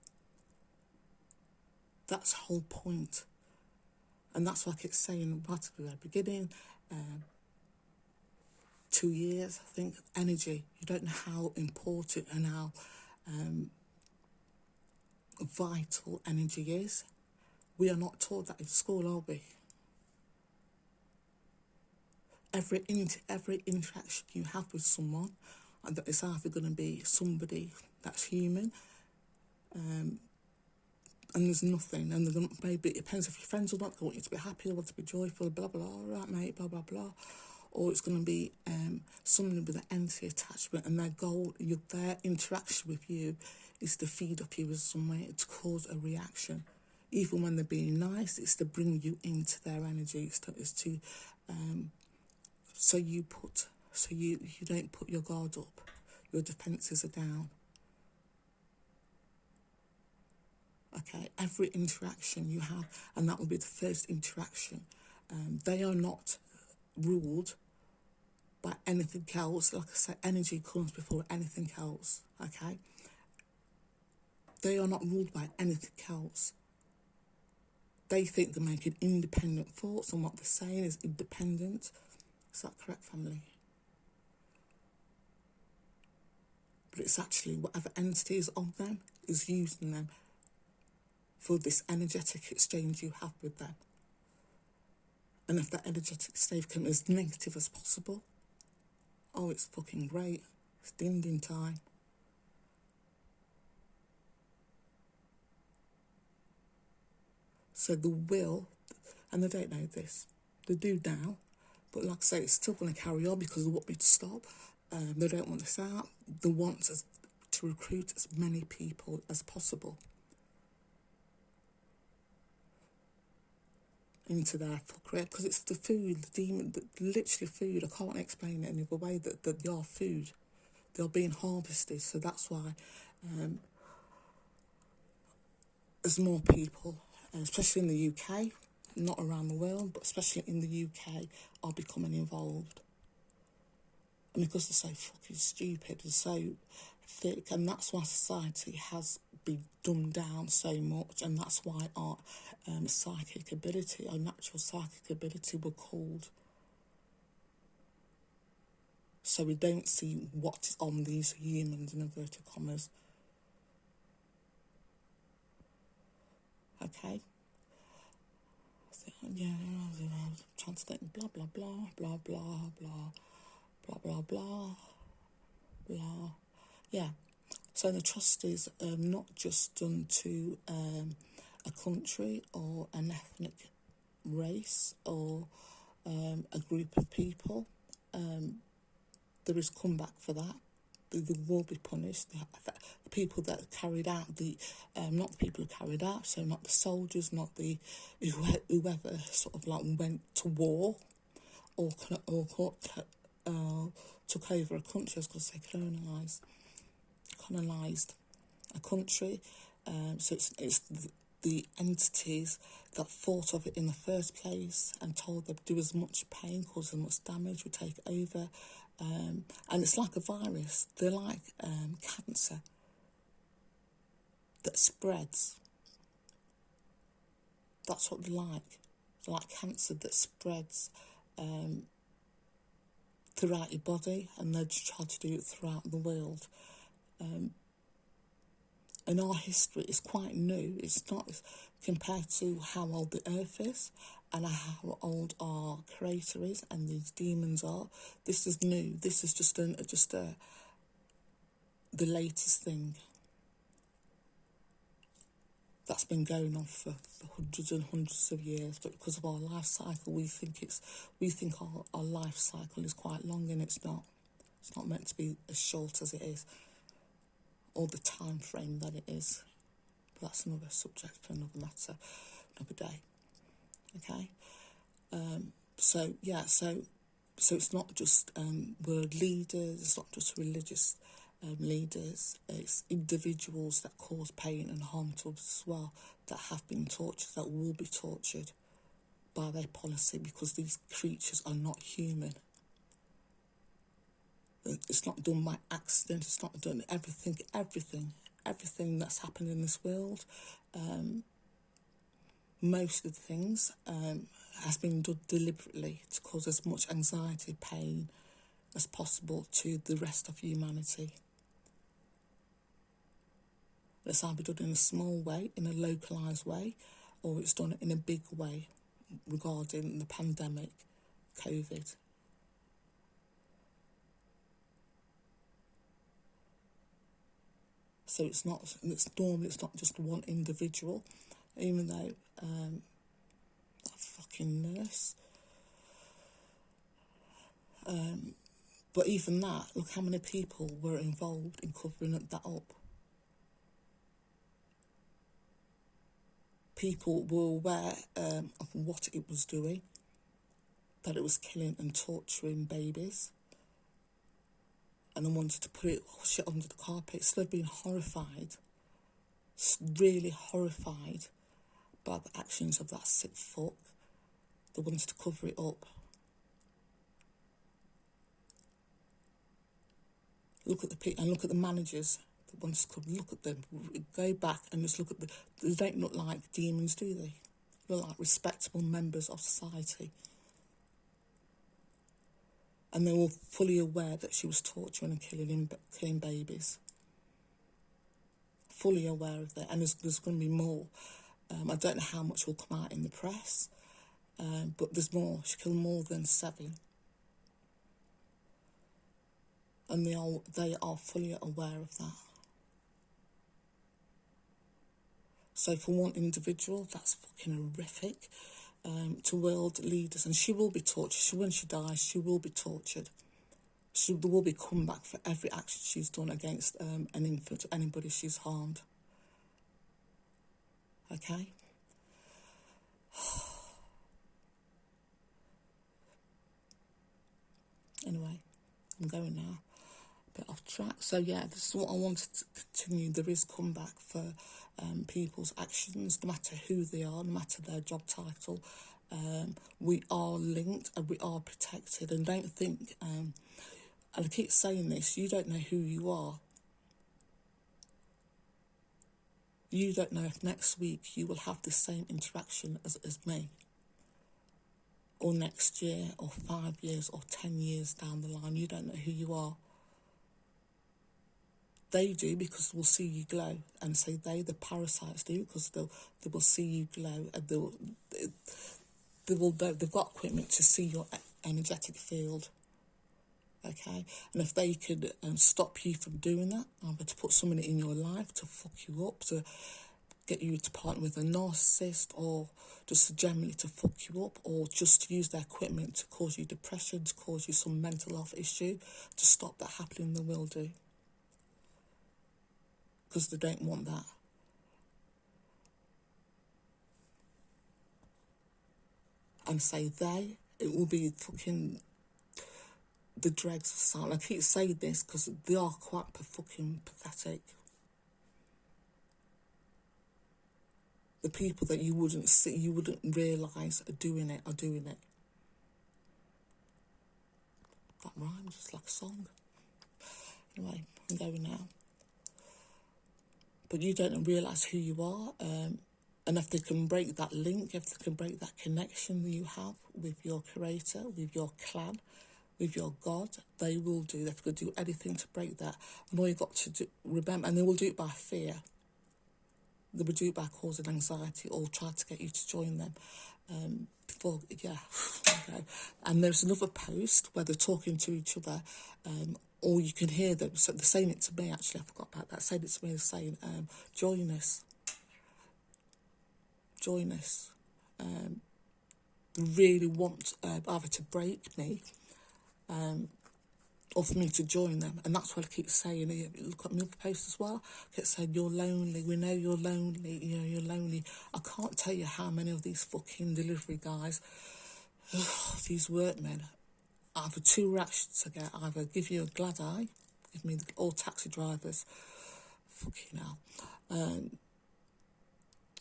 That's the whole point. And that's what I keep saying right at the very beginning. 2 years, I think, energy. You don't know how important and how vital energy is. We are not taught that in school, are we? Every interaction you have with someone, and that is either going to be somebody that's human, and there's nothing, and they're going to, maybe it depends if you're friends or not. They want you to be happy, they want to be joyful, blah blah, all right mate, blah blah blah. Or it's going to be somebody with an entity attachment, and their goal, their interaction with you is to feed up you in some way, to cause a reaction. Even when they're being nice, it's to bring you into their energy. So you don't put your guard up. Your defences are down. Okay, every interaction you have, and that will be the first interaction. They are not ruled by anything else. Like I said, energy comes before anything else. Okay, they are not ruled by anything else. They think they're making independent thoughts, and what they're saying is independent. Is that correct, family? But it's actually whatever entity is on them is using them for this energetic exchange you have with them. And if that energetic exchange can be as negative as possible, oh, it's fucking great. It's ding time. So the will, and they don't know this, they do now, but like I say, it's still going to carry on because they want me to stop. They don't want this out. They want us to recruit as many people as possible into their fuckery, because it's the food, the demon, literally food. I can't explain it any other way, that they are food. They are being harvested. So that's why there's more people, especially in the UK, not around the world, but especially in the UK, are becoming involved. And because they're so fucking stupid and so thick, and that's why society has been dumbed down so much, and that's why our psychic ability, our natural psychic ability, were called. So we don't see what is on these humans, in inverted commas. Okay? So, yeah, I'm trying to think, blah, blah, blah, blah, blah, blah, blah, blah, blah, blah. Yeah. So the trust is not just done to a country or an ethnic race or a group of people. There is comeback for that. They will be punished. The people that carried out not the people who carried out, so not the soldiers, not the whoever sort of like went to war or took over a country. I was going to say colonised a country. So it's the entities that thought of it in the first place and told them to do as much pain, cause as much damage, would take over. And it's like a virus. They're like cancer that spreads. That's what they're like. They're like cancer that spreads throughout your body, and they just try to do it throughout the world. And our history is quite new. It's not compared to how old the earth is and how old our creator is and these demons are. This is new. This is just the latest thing that's been going on for hundreds and hundreds of years. But because of our life cycle, we think our life cycle is quite long, and it's not. It's not meant to be as short as it is, or the time frame that it is. But that's another subject for another matter, another day. Okay? So it's not just world leaders, it's not just religious leaders, it's individuals that cause pain and harm to us as well, that have been tortured, that will be tortured by their policy, because these creatures are not human. It's not done by accident. It's not done. Everything that's happened in this world, most of the things has been done deliberately to cause as much anxiety, pain as possible to the rest of humanity. It's either done in a small way, in a localised way, or it's done it in a big way regarding the pandemic, COVID. So it's not just one individual, even though that fucking nurse. But even that, look how many people were involved in covering that up. People were aware of what it was doing, that it was killing and torturing babies, and they wanted to put it shit under the carpet. Instead of being horrified, really horrified by the actions of that sick fuck, they wanted to cover it up. Look at the people and look at the managers that want to come. Look at them. Go back and just look at the. They don't look like demons, do they? They look like respectable members of society. And they were fully aware that she was torturing and killing babies. Fully aware of that. And there's going to be more. I don't know how much will come out in the press, but there's more. She killed more than 7. And they are fully aware of that. So for one individual, that's fucking horrific. To world leaders, and she will be tortured. When she dies, she will be tortured. There will be comeback for every action she's done against an infant, anybody she's harmed. Okay? Anyway, I'm going now. A bit off track. So yeah, this is what I wanted to continue. There is comeback for people's actions, no matter who they are, no matter their job title. We are linked and we are protected. And don't think, and I keep saying this, you don't know who you are. You don't know if next week you will have the same interaction as me. Or next year, or 5 years, or 10 years down the line. You don't know who you are. They do, because they'll see you glow. And say the parasites do, because they will see you glow. And they've got equipment to see your energetic field. Okay? And if they could stop you from doing that, either to put someone in your life to fuck you up, to get you to partner with a narcissist, or just generally to fuck you up, or just to use their equipment to cause you depression, to cause you some mental health issue, to stop that happening, they will do. Because they don't want that. And say it will be fucking the dregs of silence. I keep saying this because they are quite fucking pathetic. The people that you wouldn't see, you wouldn't realise are doing it. That rhymes, just like a song. Anyway, I'm going now. But you don't realise who you are. And if they can break that link, if they can break that connection that you have with your creator, with your clan, with your God, they will do. They're going to do anything to break that. And all you've got to do, remember, and they will do it by fear. They will do it by causing anxiety, or try to get you to join them. Okay. And there's another post where they're talking to each other, or you can hear them. So they're saying it to me, actually, I forgot about that. Saying it to me, saying, join us. Join us. Really want either to break me, or for me to join them. And that's what I keep saying. Look at my other post as well. I keep saying, you're lonely. We know you're lonely. You know, you're lonely. I can't tell you how many of these fucking delivery guys, these workmen, either 2 reactions to get. Either give you a glad eye, give me all taxi drivers, fucking hell,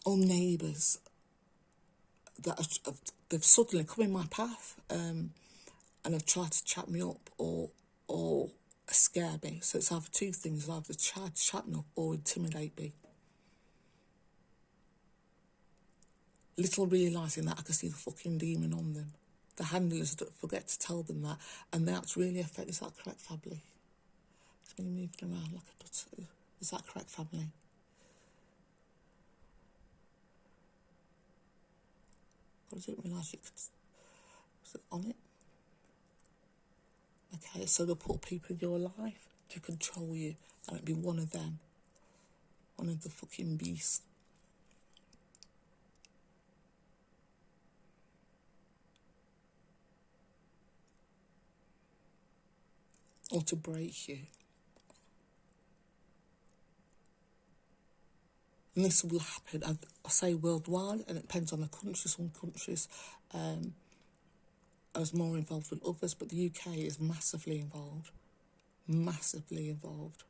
or neighbours that they've suddenly come in my path and have tried to chat me up or scare me. So it's either 2 things: either try to chat me up or intimidate me. Little realising that I can see the fucking demon on them. The handlers don't forget to tell them that, and that's really affected. Is that correct, family? It's me moving around like a duck. Is that correct, family? I didn't realise you could... Was it on it? Okay, so they'll put people in your life to control you, and it'll be one of them. One of the fucking beasts. Or to break you. And this will happen, I say worldwide, and it depends on the country. Some countries are more involved than others, but the UK is massively involved. Massively involved.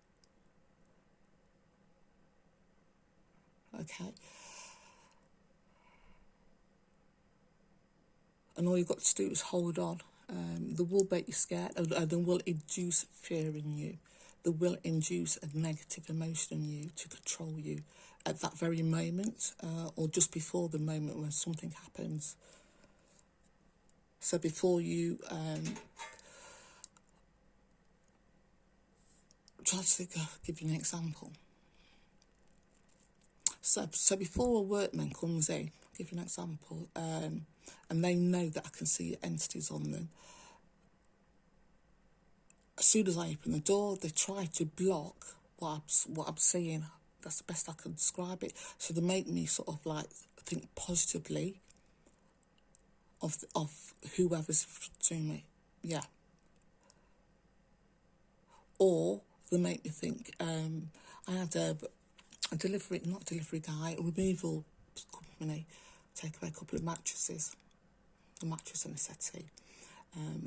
Okay. And all you've got to do is hold on. They will make you scared, and they will induce fear in you. They will induce a negative emotion in you to control you at that very moment, or just before the moment when something happens. So before you... try to give you an example. So before a workman comes in, I'll give you an example, and they know that I can see entities on them. As soon as I open the door, they try to block what I'm seeing. That's the best I can describe it. So they make me sort of like think positively of whoever's doing me. Yeah. Or they make me think. I had a delivery guy, a removal company, take away a couple of mattresses, a mattress and a settee.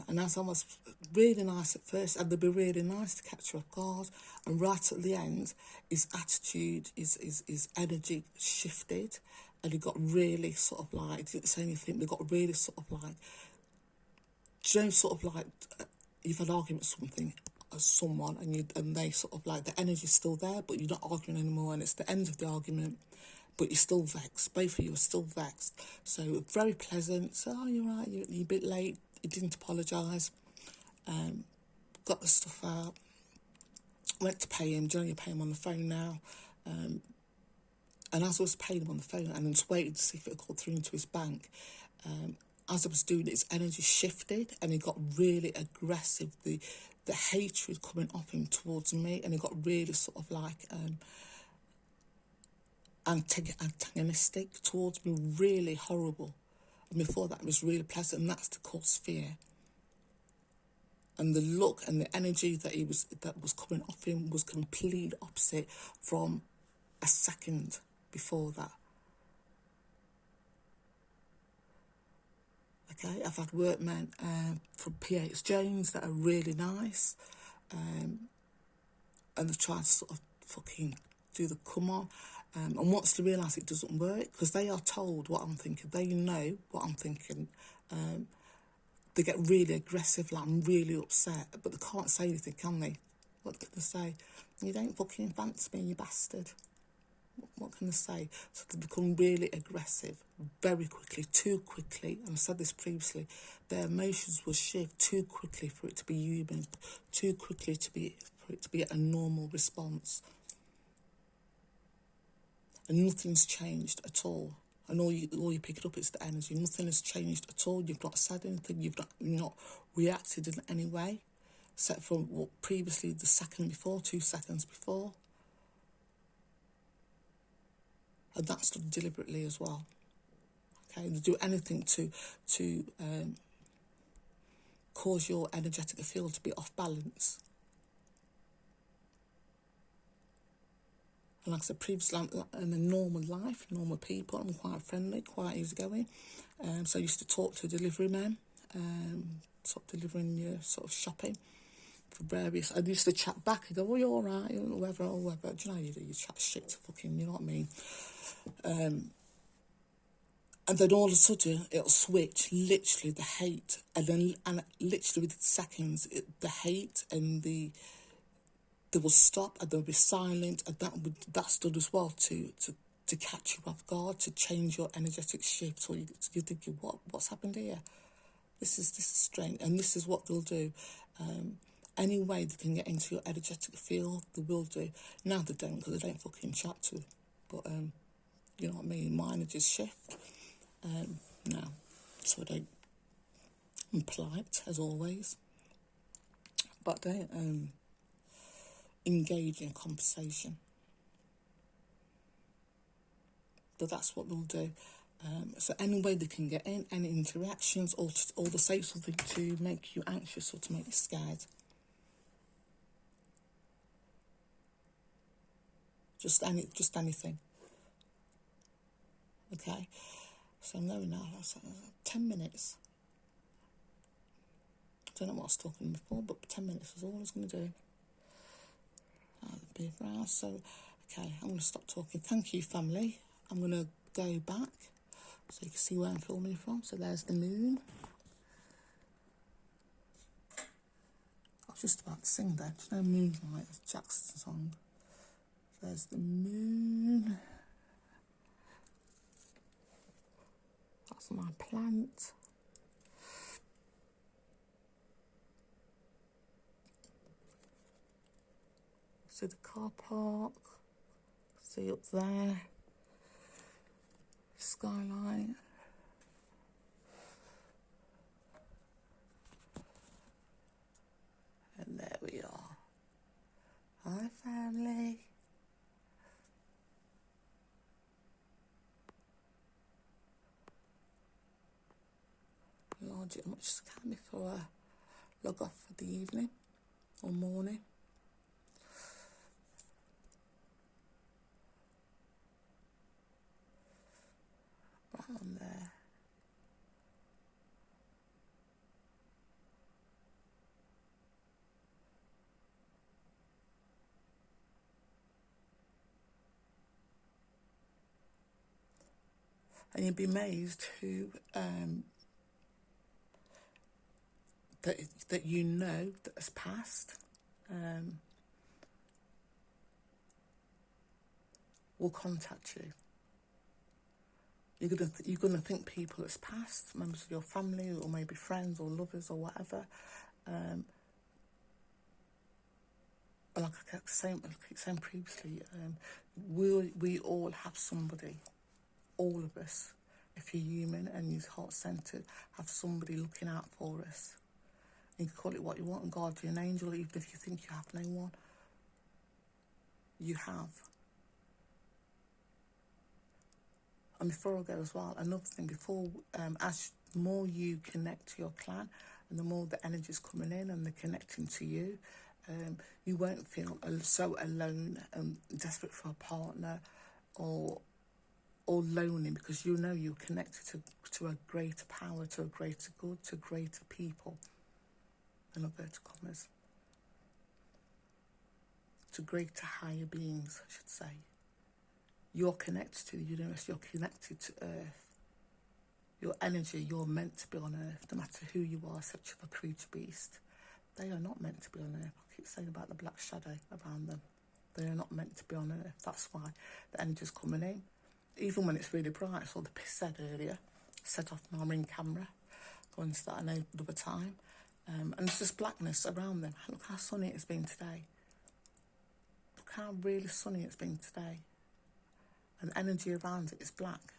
And as I was really nice at first, and they'd be really nice to catch her off guard, and right at the end, his attitude, his energy shifted, and he got really sort of like, he didn't say anything, they got really sort of like, do you know, sort of like, you've had an argument with someone, and they sort of like, the energy's still there, but you're not arguing anymore, and it's the end of the argument, but you're still vexed. Both of you are still vexed. So very pleasant. So, oh, you're right, you're a bit late. He didn't apologise. Got the stuff out. Went to pay him. Do you know, you pay him on the phone now. And as I was paying him on the phone, and I was waiting to see if it got through into his bank, as I was doing it, his energy shifted, and he got really aggressive. The hatred coming off him towards me, and he got really sort of like antagonistic towards me, really horrible. And before that, it was really pleasant, and that's to cause fear. And the look and the energy that was coming off him was complete opposite from a second before that. Okay, I've had workmen from PH Jones that are really nice, and they try to sort of fucking do the come on. And once they realise it doesn't work, because they are told what I'm thinking, they know what I'm thinking, they get really aggressive, like I'm really upset, but they can't say anything, can they? What can they say? You don't fucking fancy me, you bastard. What can they say? So they become really aggressive very quickly, too quickly. And I said this previously, their emotions will shift too quickly for it to be human, too quickly for it to be a normal response. And nothing's changed at all. And all you pick it up is the energy. Nothing has changed at all. You've not said anything. You've not reacted in any way, except for what previously the second before, 2 seconds before. And that's done deliberately as well. Okay, they do anything to cause your energetic field to be off balance. And like I said previously, in a normal life, normal people, I'm quite friendly, quite easygoing. So I used to talk to delivery men, sort of delivering your sort of shopping for various. I used to chat back and go, "Oh, you're all right," whoever. Do you know, you chat shit to fucking, you know what I mean? And then all of a sudden it'll switch, literally the hate, and literally within seconds, the hate and they will stop and they'll be silent, and that's done as well to catch you off guard, to change your energetic shift. So you're thinking, what's happened here? This is strange, and this is what they'll do. Any way they can get into your energetic field, they will do. Now they don't, because they don't fucking chat to. But you know what I mean? Mine just shift. Now. so I'm polite as always, but don't engage in conversation. But that's what they'll do. So any way they can get in, any interactions, or they say something to make you anxious or to make you scared. Just anything. Okay. So I'm going now. That's 10 minutes. I don't know what I was talking before, but 10 minutes is all I was going to do. Be around. So, okay, I'm going to stop talking. Thank you, family. I'm going to go back so you can see where I'm filming from. So there's the moon. I was just about to sing that. Do you know Moonlight? It's Jackson's song. There's the moon. That's my plant. See the car park. See up there. Skyline. And there we are. Hi, family. Enlarge it as much as I can before I log off for the evening or morning. Right on there. And you'd be amazed who that you know that has passed will contact you. You're gonna think people that's passed, members of your family, or maybe friends or lovers or whatever. But like I kept saying previously, we all have somebody. All of us, if you're human and you're heart-centered, have somebody looking out for us. You can call it what you want, a guardian angel, even if you think you have no one. You have. And before I go as well, another thing, as more you connect to your clan, and the more the energy's coming in and they're connecting to you, you won't feel so alone and desperate for a partner or lonely, because you know you're connected to a greater power, to a greater good, to greater people, in inverted commas, to greater higher beings, I should say. You're connected to the universe, you're connected to Earth. Your energy, you're meant to be on Earth, no matter who you are, such a creature beast. They are not meant to be on Earth. I keep saying about the black shadow around them. They are not meant to be on Earth. That's why the energy's coming in. Even when it's really bright, I saw the piss said earlier, set off my ring camera, going into that another time. And it's just blackness around them. Look how sunny it's been today. Look how really sunny it's been today. And the energy around it is black.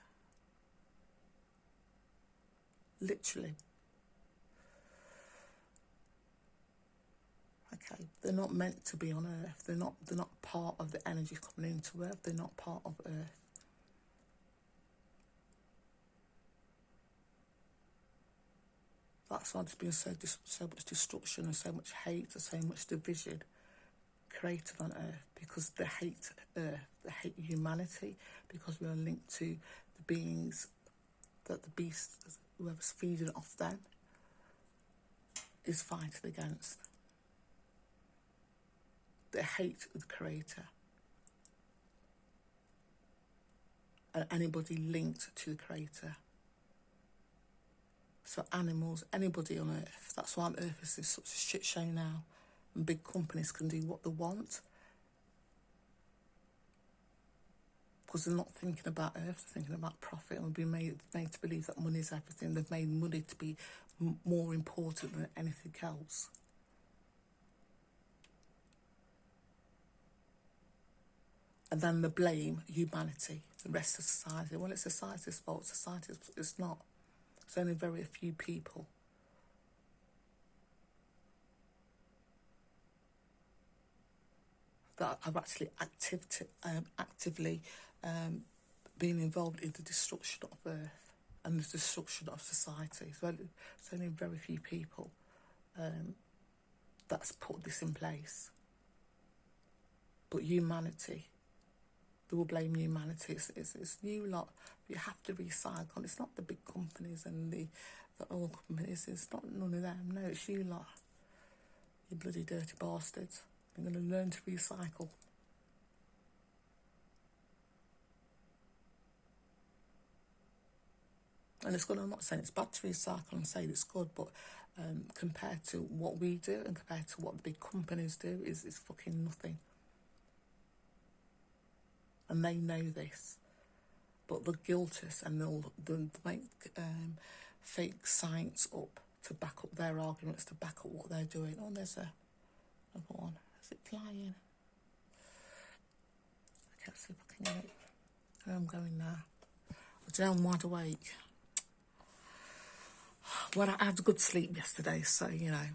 Literally. Okay, they're not meant to be on Earth. They're not part of the energy coming into Earth. They're not part of Earth. That's why there's been so much destruction and so much hate and so much division created on Earth, because they hate Earth, they hate humanity, because we are linked to the beings that the beast, whoever's feeding off them, is fighting against. They hate the Creator. And anybody linked to the Creator. So animals, anybody on Earth. That's why Earth is such a shit show now. And big companies can do what they want, because they're not thinking about Earth, they're thinking about profit, and we've been made to believe that money is everything. They've made money to be more important than anything else. And then they blame humanity, the rest of society. Well, it's society's fault. It's not. There's only very few people that are actually actively being involved in the destruction of Earth and the destruction of society. So there's only very few people that's put this in place. But humanity, they will blame humanity. It's you lot. You have to recycle. It's not the big companies and the oil companies. It's not none of them. No, it's you lot. You bloody dirty bastards. You're going to learn to recycle. And it's good. I'm not saying it's bad to recycle. I'm saying it's good, but compared to what we do and compared to what the big companies do, is fucking nothing. And they know this, but they'll guilt us and they'll make fake science up to back up their arguments, to back up what they're doing. Oh, there's a one. Is it flying? I can't see if I can get it. Where I'm going now. I'm wide awake. Well, I had a good sleep yesterday, so, you know,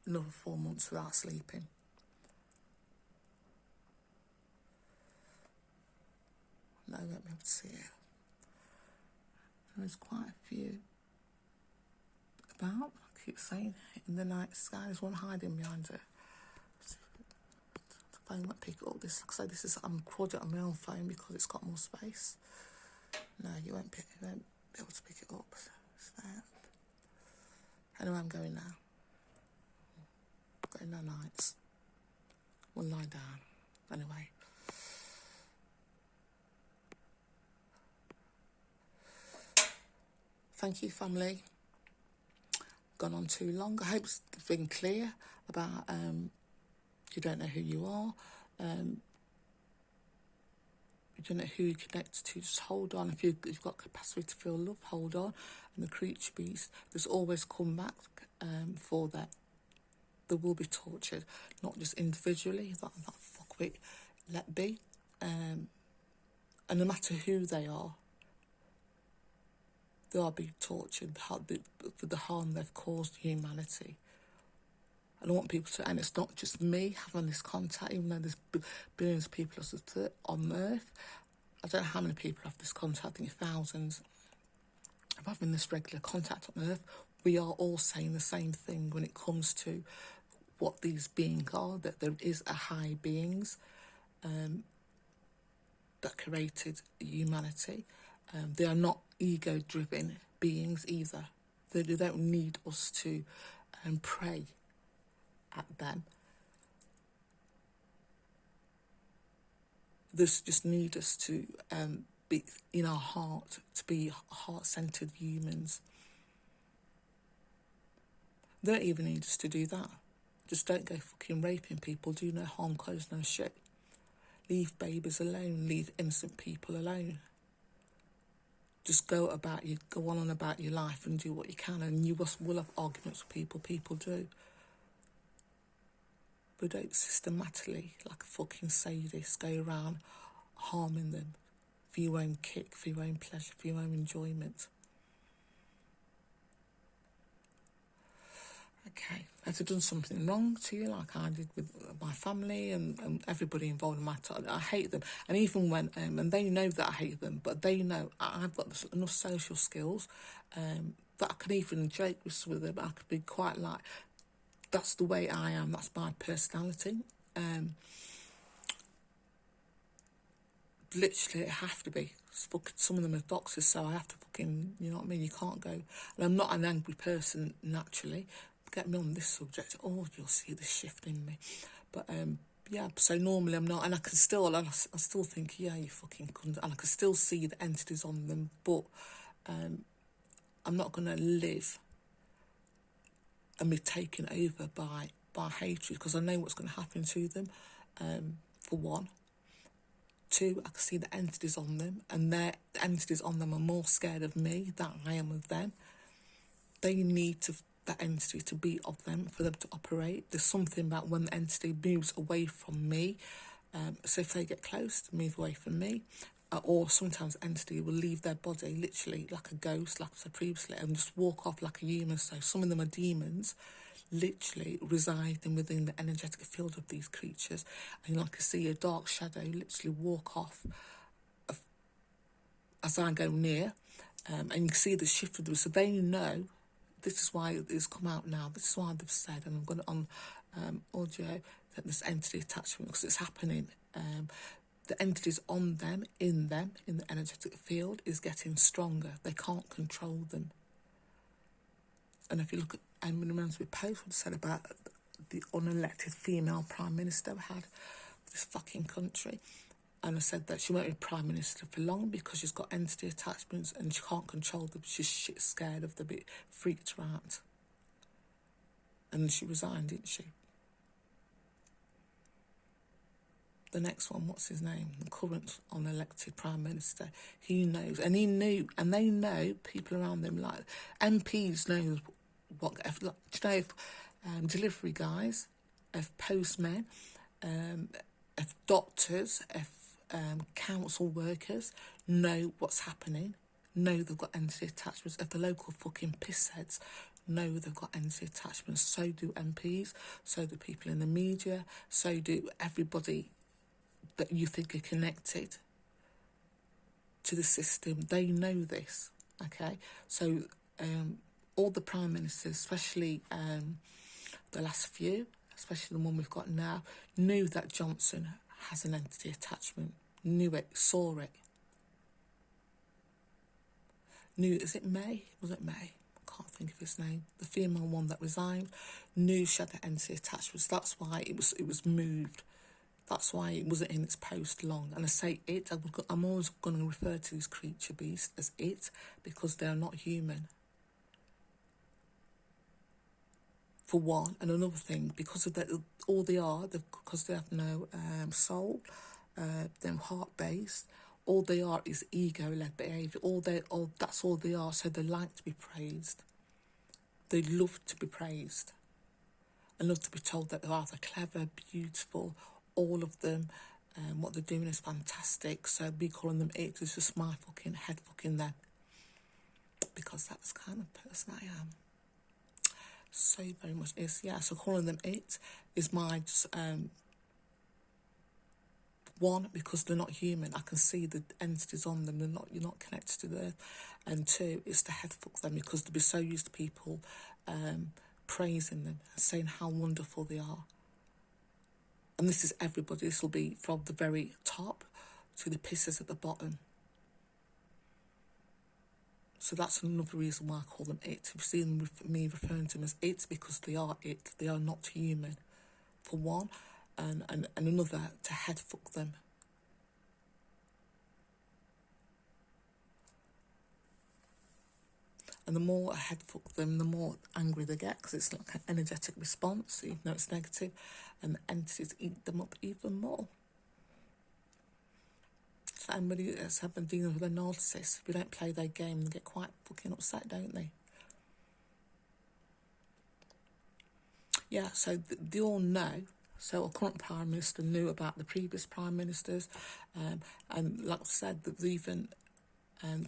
another 4 months without sleeping. No, I won't be able to see it. There's quite a few about. I keep saying, in the night sky, there's one hiding behind it. The phone won't pick it up. This, like I say, I'm recording it on my own phone because it's got more space. No, you won't be able to pick it up. It's there. Anyway, I'm going now. Going no nights. We'll lie down. Anyway. Thank you, family. Gone on too long. I hope it's been clear about you don't know who you are. You don't know who you connect to. Just hold on. If you've got capacity to feel love, hold on. And the creature beast, there's always come back for that. There will be tortured, not just individually. That fuck with, let be. And no matter who they are being tortured for the harm they've caused humanity. I don't want people to, and it's not just me having this contact, even though there's billions of people on Earth. I don't know how many people have this contact, I think thousands of having this regular contact on Earth. We are all saying the same thing when it comes to what these beings are, that there is a high beings that created humanity. They are not ego-driven beings either. They don't need us to pray at them. They just need us to be in our heart, to be heart-centered humans. They don't even need us to do that. Just don't go fucking raping people, do no harm, close no shit. Leave babies alone, leave innocent people alone. Just go on about your life and do what you can, and you will have arguments with people do. But don't systematically, like a fucking sadist, go around harming them for your own kick, for your own pleasure, for your own enjoyment. Okay, if I've done something wrong to you, like I did with my family and everybody involved in my time, I hate them. And even when, and they know that I hate them, but they know I've got enough social skills that I can even joke with some of them. I could be quite like, that's the way I am, that's my personality. Literally, it have to be. Some of them are boxers, so I have to fucking, you know what I mean? You can't go. And I'm not an angry person naturally. Get me on this subject, you'll see the shift in me. But yeah, so normally I'm not, and I still think, yeah, you fucking couldn't, and I can still see the entities on them, but I'm not going to live and be taken over by hatred, because I know what's going to happen to them, for one. Two, I can see the entities on them, and the entities on them are more scared of me than I am of them. They need that entity to be of them for them to operate. There's something about when the entity moves away from me. So if they get close, to move away from me. or sometimes entity will leave their body literally like a ghost, like I said previously, and just walk off like a human. So some of them are demons, literally residing within the energetic field of these creatures. And like I see a dark shadow literally walk off as I go near, and you can see the shift of them. So they know, this is why it's come out now, this is why they've said, and I'm going to on audio, that this entity attachment, because it's happening. The entities on them, in the energetic field, is getting stronger. They can't control them. And if you look at, and reminds me, post what said about the unelected female prime minister we had this fucking country. And I said that she won't be prime minister for long because she's got entity attachments and she can't control them. She's shit scared of them. It freaked her out. And she resigned, didn't she? The next one, what's his name? The current unelected prime minister. He knows, and he knew, and they know, people around them, like MPs know what, if, like, do you know, if delivery guys, if postmen, if doctors, if council workers know what's happening, know they've got entity attachments. If the local fucking pissheads know they've got entity attachments, so do MPs, so do people in the media, so do everybody that you think are connected to the system. They know this, okay? So all the prime ministers, especially the last few, especially the one we've got now, knew that Johnson has an entity attachment. Knew it, saw it. Knew, is it May? Was it May? I can't think of his name. The female one that resigned knew she had the entity attachments. That's why it was moved. That's why it wasn't in its post long. And I say it, I'm always going to refer to these creature beasts as it, because they are not human. For one, and another thing, because of that, all they are, because they have no soul, they're heart-based, all they are is ego-led behaviour. That's all they are. So they like to be praised. They love to be praised. And love to be told that they're either clever, beautiful, all of them. What they're doing is fantastic. So me calling them it is just my fucking head fucking them. Because that's the kind of person I am. So very much is, yeah. So calling them it is my one, because they're not human. I can see the entities on them. You're not connected to the earth. And two, it's to head fuck them, because they'll be so used to people praising them, saying how wonderful they are. And this is everybody. This will be from the very top to the pissers at the bottom. So that's another reason why I call them it. You've seen me referring to them as it, because they are it. They are not human, for one. And another, to head fuck them. And the more I head fuck them, the more angry they get, because it's like an energetic response, even though it's negative, and the entities eat them up even more. So anybody that's been dealing with a narcissist, if you don't play their game, they get quite fucking upset, don't they? Yeah, so they all know. So our current Prime Minister knew about the previous Prime Ministers, and like I said, they've even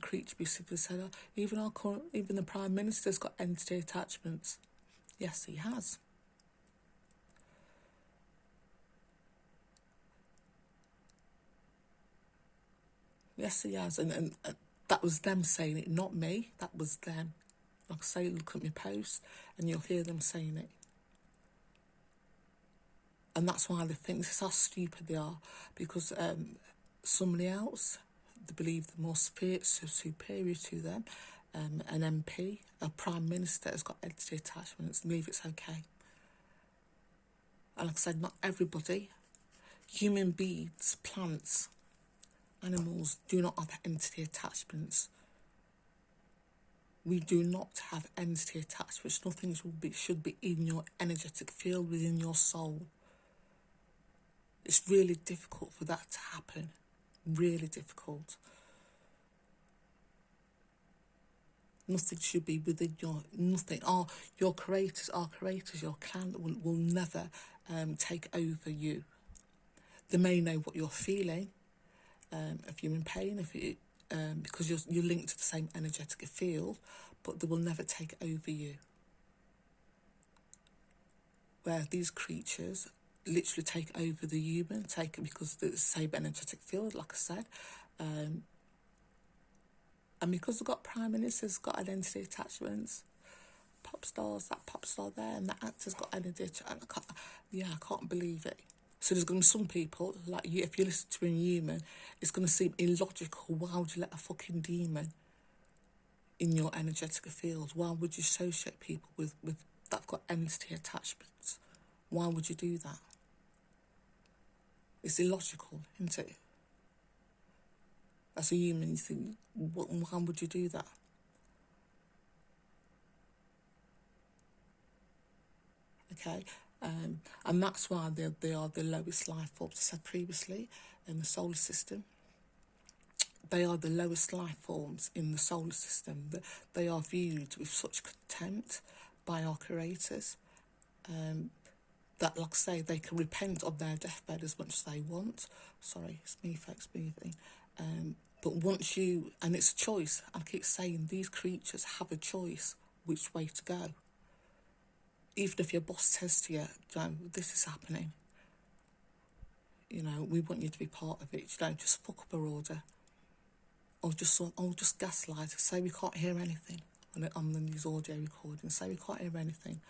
creature beasts have said, even the Prime Minister's got entity attachments. Yes, he has. Yes, he has, and that was them saying it, not me. That was them. Like I say, look at my post, and you'll hear them saying it. And that's why they think, this is how stupid they are, because somebody else, they believe they're more superior to them, an MP, a Prime Minister has got entity attachments, and believe it's okay. And like I said, not everybody, human beings, plants, animals do not have entity attachments. We do not have entity attachments. Nothing should be in your energetic field, within your soul. It's really difficult for that to happen. Really difficult. Nothing should be within nothing. Your creators, our creators, your clan will never take over you. They may know what you're feeling, if you're in pain, if you because you're linked to the same energetic field, but they will never take over you. Where these creatures literally take over the human, because the same energetic field, like I said, and because they've got prime ministers, got identity attachments, pop stars, that pop star there, and that actor's got identity attachment. I can't believe it. So there's going to be some people, like you, if you listen to a human, it's going to seem illogical. Why would you let a fucking demon in your energetic field? Why would you associate people with that've got entity attachments? Why would you do that? It's illogical, isn't it? As a human, you think, why would you do that? Okay, and that's why they are the lowest life forms. I said previously, in the solar system, they are the lowest life forms in the solar system. They are viewed with such contempt by our creators that, like I say, they can repent on their deathbed as much as they want. Sorry, it's me folks breathing. But once you, and it's a choice, I keep saying these creatures have a choice which way to go. Even if your boss says to you, this is happening, we want you to be part of it. Just fuck up a order. Or just gaslight. Say we can't hear anything on these audio recordings. Say we can't hear anything.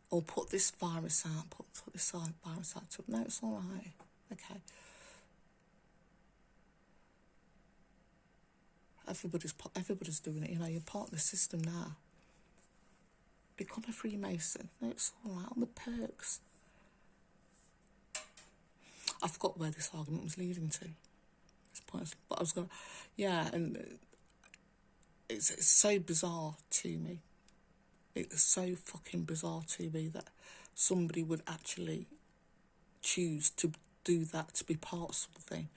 Or put this virus out. Put this virus out. No, it's all right. Okay. Everybody's doing it. You're part of the system now. Become a Freemason. No, it's all right. On the perks. I forgot where this argument was leading to. It's pointless. But I was going, and it's so bizarre to me. It's so fucking bizarre to me that somebody would actually choose to do that, to be part of something,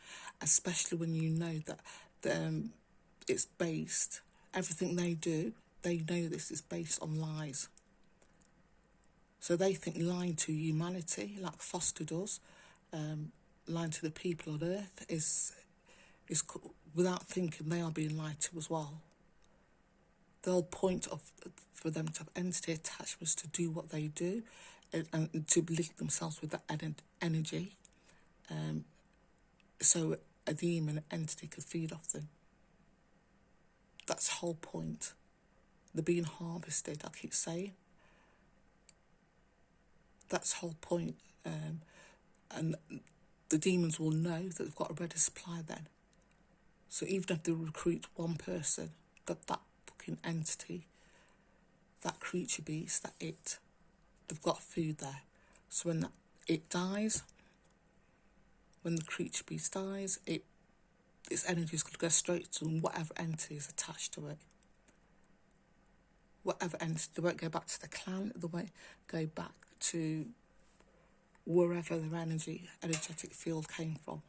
especially when you know that it's based, everything they do, they know this is based on lies. So they think lying to humanity, like Foster does, lying to the people on Earth, is without thinking they are being lied to as well. The whole point for them to have entity attachments to do what they do and to link themselves with that energy, so a demon entity could feed off them. That's the whole point. They're being harvested, I keep saying. That's the whole point. And the demons will know that they've got a ready supply then. So even if they recruit one person, that fucking entity, that creature beast, they've got food there. So when it dies, when the creature beast dies, its energy is going to go straight to whatever entity is attached to it. Whatever entity, they won't go back to the clan, they won't go back to wherever their energetic field came from.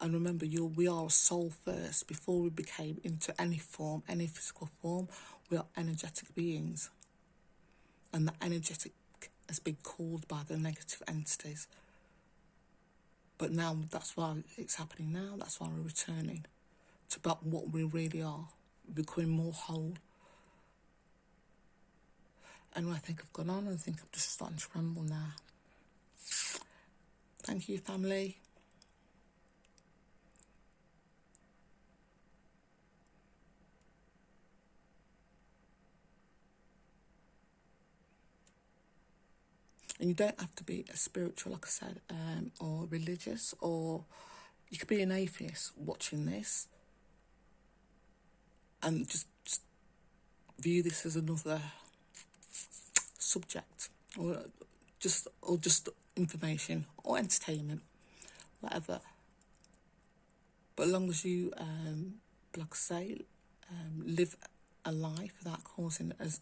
And remember, we are a soul first. Before we became into any form, any physical form, we are energetic beings. And the energetic has been called by the negative entities. But now, that's why it's happening now. That's why we're returning to about what we really are, becoming more whole. Anyway, I think I've gone on. I think I'm just starting to ramble now. Thank you, family. And you don't have to be a spiritual, like I said, or religious, or you could be an atheist watching this and just view this as another subject, or just information or entertainment, whatever. But as long as you, like I say, live a life without causing as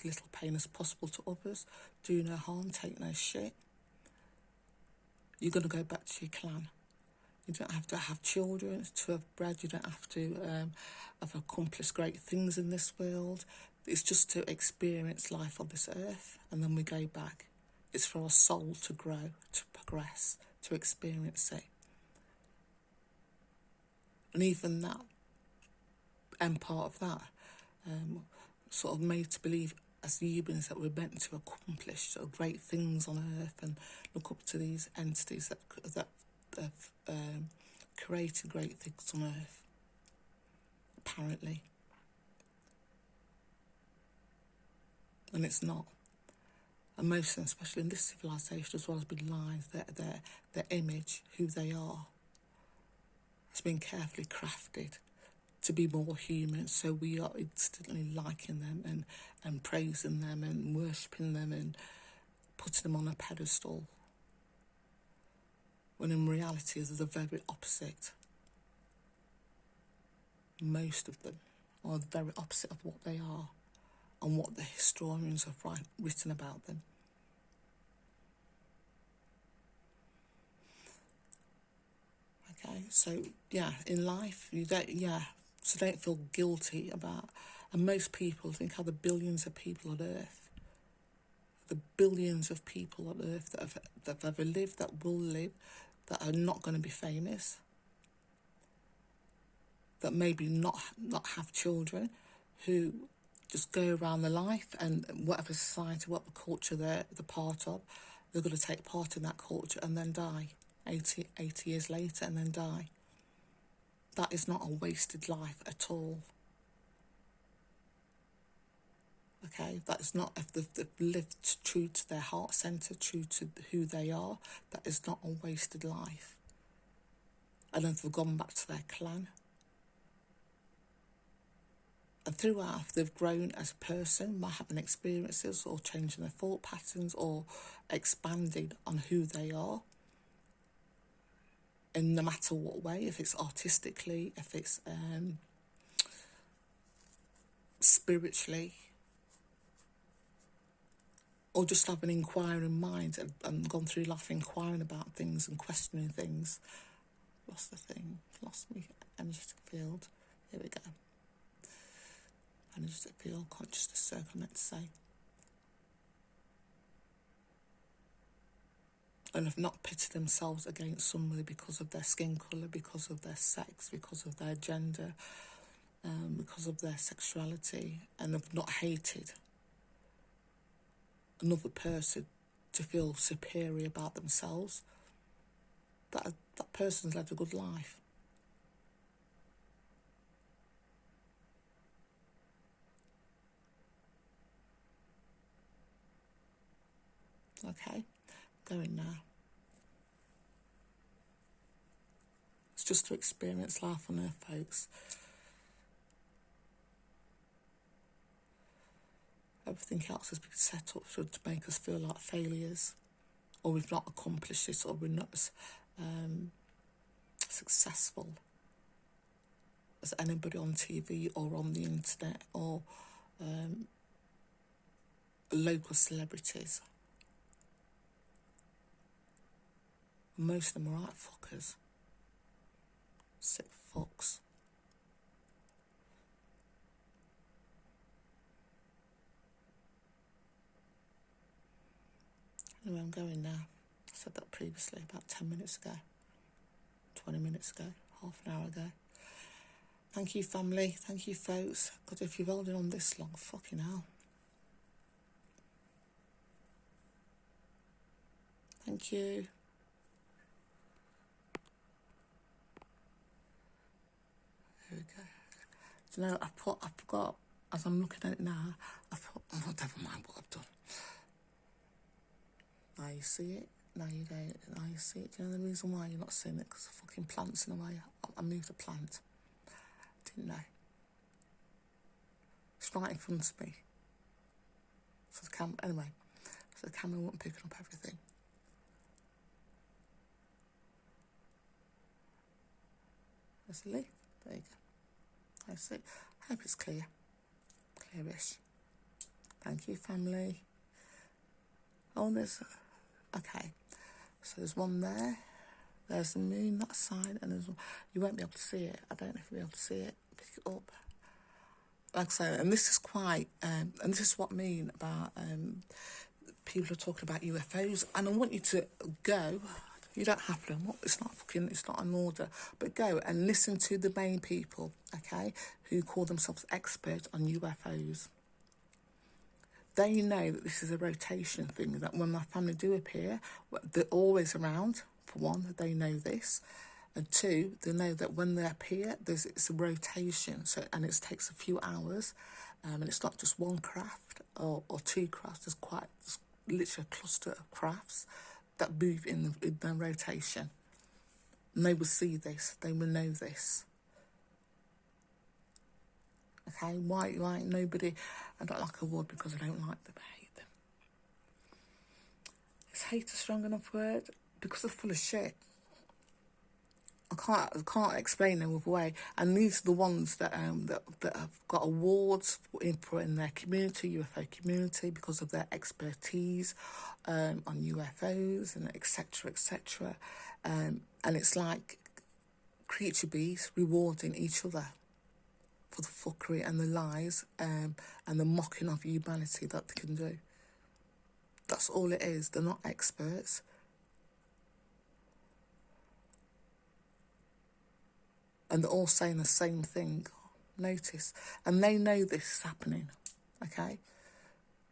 little pain as possible to others, do no harm, take no shit, you're going to go back to your clan. You don't have to have children to have bred. You don't have to have accomplished great things in this world. It's just to experience life on this earth, and then we go back. It's for our soul to grow, to progress, to experience it. And even that, and part of that, sort of made to believe as humans that we're meant to accomplish sort of great things on earth and look up to these entities that have created great things on earth, apparently. And it's not. And most of them, especially in this civilization, as well as been lies, their image, who they are, has been carefully crafted to be more human, so we are instantly liking them and praising them and worshipping them and putting them on a pedestal, when in reality they're the very opposite. Most of them are the very opposite of what they are and what the historians have written about them. Okay, so yeah, in life so don't feel guilty about, and most people think how the billions of people on earth, the billions of people on earth that have ever lived, that will live, that are not going to be famous, that maybe not have children, who just go around their life and whatever society, whatever culture they're part of, they're going to take part in that culture and then die 80 years later and then die. That is not a wasted life at all. Okay, that is not, if they've lived true to their heart centre, true to who they are, that is not a wasted life. And if they've gone back to their clan, and throughout they've grown as a person by having experiences or changing their thought patterns or expanding on who they are, in no matter what way, if it's artistically, if it's spiritually, or just have an inquiring mind and gone through life inquiring about things and questioning things. Lost the thing, lost me, energetic field. Here we go. Energetic field, consciousness circle, I meant to say. And have not pitted themselves against somebody because of their skin colour, because of their sex, because of their gender, because of their sexuality, and have not hated another person to feel superior about themselves. That person's led a good life. Okay, going now. It's just to experience life on earth, folks. Everything else has been set up to make us feel like failures, or we've not accomplished it, or we're not as successful as anybody on TV or on the internet or local celebrities. Most of them are right fuckers. Sick fucks. Anyway, I'm going now. I said that previously, about 10 minutes ago, 20 minutes ago, half an hour ago. Thank you, family. Thank you, folks. God, if you've held it on this long, fucking hell. Thank you. Here we go. Do you know, I forgot, as I'm looking at it now, oh, never mind what I've done. Now you see it, now you don't, now you see it. Do you know the reason why you're not seeing it? Because the fucking plant's in the way. I moved a plant. Didn't know. It's right in front of me. So the camera, anyway, so the camera wasn't picking up everything. There's a leaf. There you go. I see. I hope it's clear. Clearish. Thank you, family. Oh, there's... Okay. So there's one there. There's the moon, that side. And there's one... You won't be able to see it. I don't know if you'll be able to see it. Pick it up. Like I say, and this is quite... and this is what I mean about... people are talking about UFOs. And I want you to go... I don't You don't have to. It's not an order. But go and listen to the main people, okay, who call themselves experts on UFOs. They know that this is a rotation thing, that when my family do appear, they're always around. For one, they know this. And two, they know that when they appear, it's a rotation. And it takes a few hours. And it's not just one craft or two crafts. There's literally a cluster of crafts that move in their rotation. And they will see this. They will know this. Okay, why nobody, I don't like a word because I don't like them, I hate them. Is hate a strong enough word? Because they're full of shit. I can't explain them other way. And these are the ones that have got awards in their community, UFO community, because of their expertise on UFOs and etc. etc. And it's like creature bees rewarding each other for the fuckery and the lies and the mocking of humanity that they can do. That's all it is. They're not experts. And they're all saying the same thing. Notice. And they know this is happening. Okay?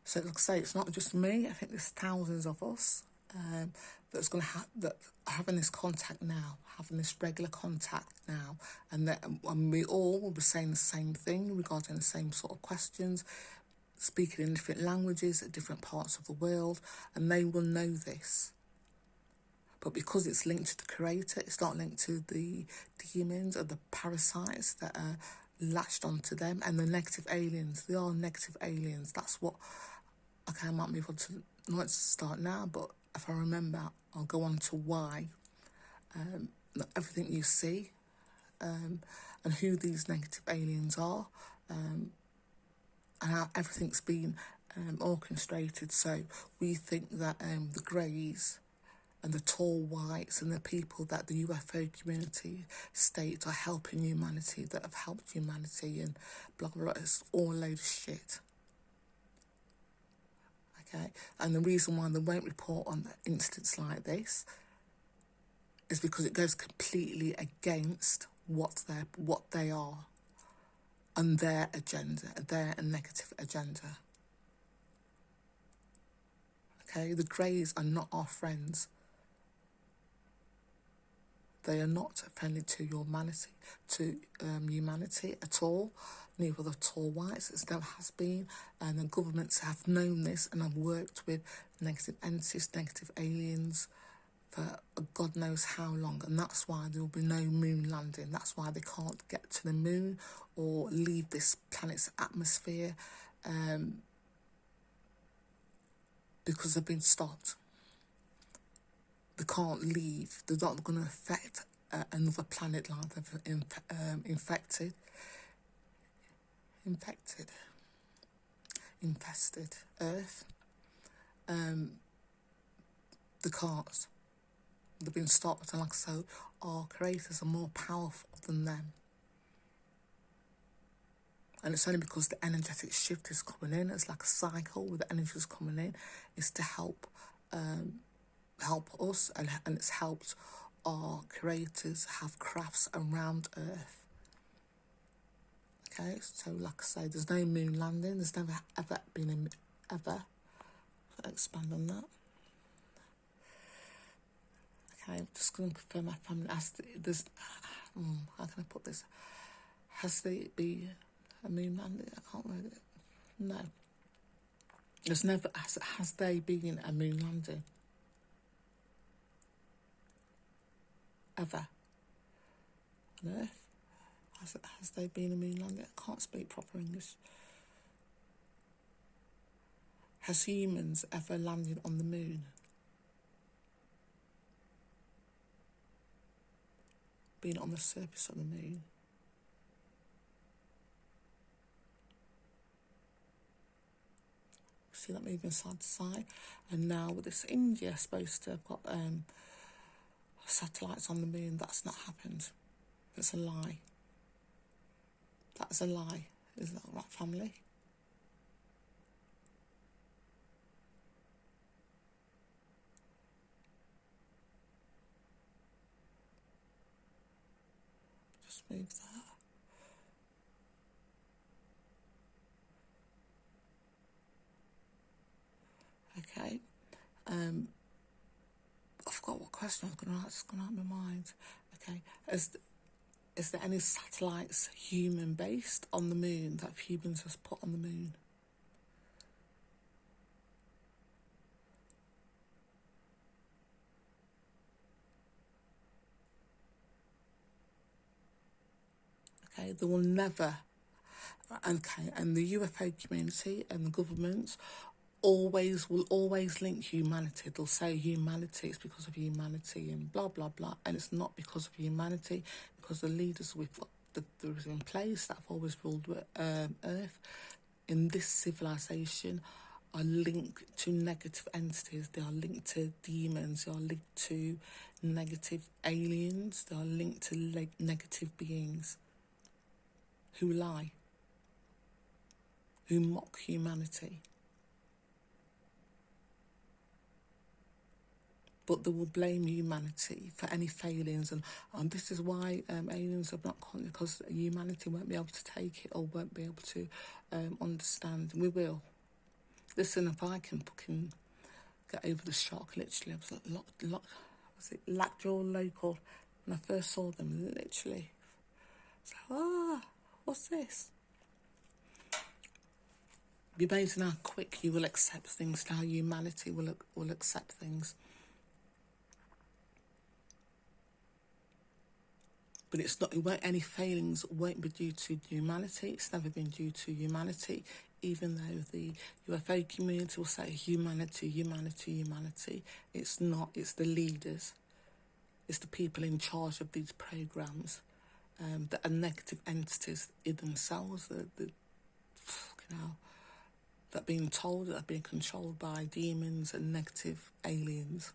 So like I say, it's not just me. I think there's thousands of us that's going to that are having this contact now, having this regular contact now, and we all will be saying the same thing regarding the same sort of questions, speaking in different languages at different parts of the world, and they will know this. But because it's linked to the creator, it's not linked to the demons or the parasites that are latched onto them, and the negative aliens. They are negative aliens. That's what. Okay, I might move on to not start now, but if I remember, I'll go on to why. Everything you see, and who these negative aliens are, and how everything's been orchestrated. So we think that the greys and the tall whites and the people that the UFO community state are helping humanity, that have helped humanity, and blah, blah, blah. It's all a load of shit. Okay? And the reason why they won't report on incidents like this is because it goes completely against what they are and their agenda, their negative agenda. Okay? The greys are not our friends. They are not friendly to humanity at all. Neither the tall whites, it never has been. And the governments have known this and have worked with negative entities, negative aliens for God knows how long. And that's why there will be no moon landing. That's why they can't get to the moon or leave this planet's atmosphere because they've been stopped. They can't leave. They're not going to affect another planet like they've infested Earth. They can't. They've been stopped, and like so, our creators are more powerful than them. And it's only because the energetic shift is coming in. It's like a cycle with the energies coming in. It's to help us, and it's helped our creators have crafts around Earth. Okay, so like I say, there's no moon landing. There's never ever been ever. I'll expand on that. Okay, I'm just going to confirm my family. How can I put this? Has there been a moon landing? I can't read it. No. There's never. Has there been a moon landing? Ever on Earth? Has there been a moon landing? I can't speak proper English. Has humans ever landed on the moon? Been on the surface of the moon? See that moving side to side? And now with this, India supposed to have got satellites on the moon. That's not happened. It's a lie. That's a lie. Is that right, family? move that. Okay. I forgot what question I was going to ask. It's gone out of my mind. Okay. Is there any satellites human based on the moon that humans has put on the moon? Okay, there will never. Okay, and the UFO community and the governments will always link humanity. They'll say humanity is because of humanity and blah blah blah, and it's not because of humanity, because the leaders that are in place that have always ruled Earth in this civilization are linked to negative entities. They are linked to demons. They are linked to negative aliens. They are linked to negative beings who lie, who mock humanity. But they will blame humanity for any failings, and this is why aliens are not because humanity won't be able to take it or won't be able to understand. We will. Listen, if I can fucking get over the shock, literally, I was like, was it Lockjaw Local? When I first saw them, literally, I was like, what's this? It'd be amazing how quick you will accept things, how humanity will accept things. But it's not. Any failings won't be due to humanity. It's never been due to humanity, even though the UFO community will say humanity. It's not. It's the leaders. It's the people in charge of these programs that are negative entities in themselves. That are being told, that are being controlled by demons and negative aliens.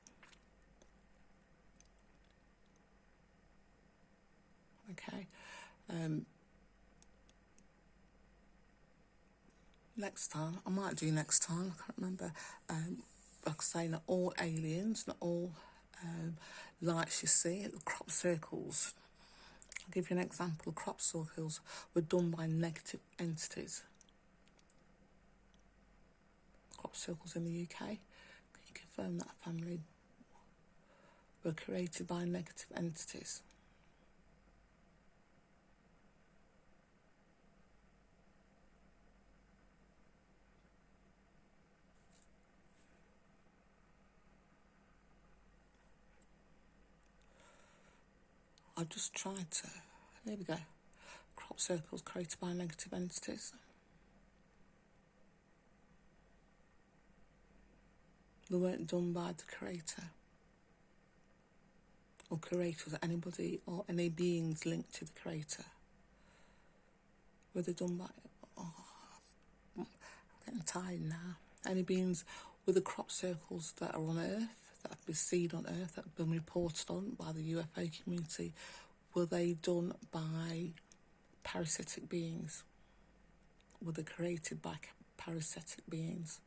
Okay. Next time, I might do next time, I can't remember. Like I say, not all aliens, not all lights you see, the crop circles. I'll give you an example. The crop circles were done by negative entities. Crop circles in the UK, can you confirm that family were created by negative entities? I just tried to. There we go. Crop circles created by negative entities. They weren't done by the creator or creators, anybody or any beings linked to the creator. Were they done by? I'm getting tired now. Any beings with the crop circles that are on Earth, that have been seen on Earth, that have been reported on by the UFO community, were they done by parasitic beings? Were they created by parasitic beings?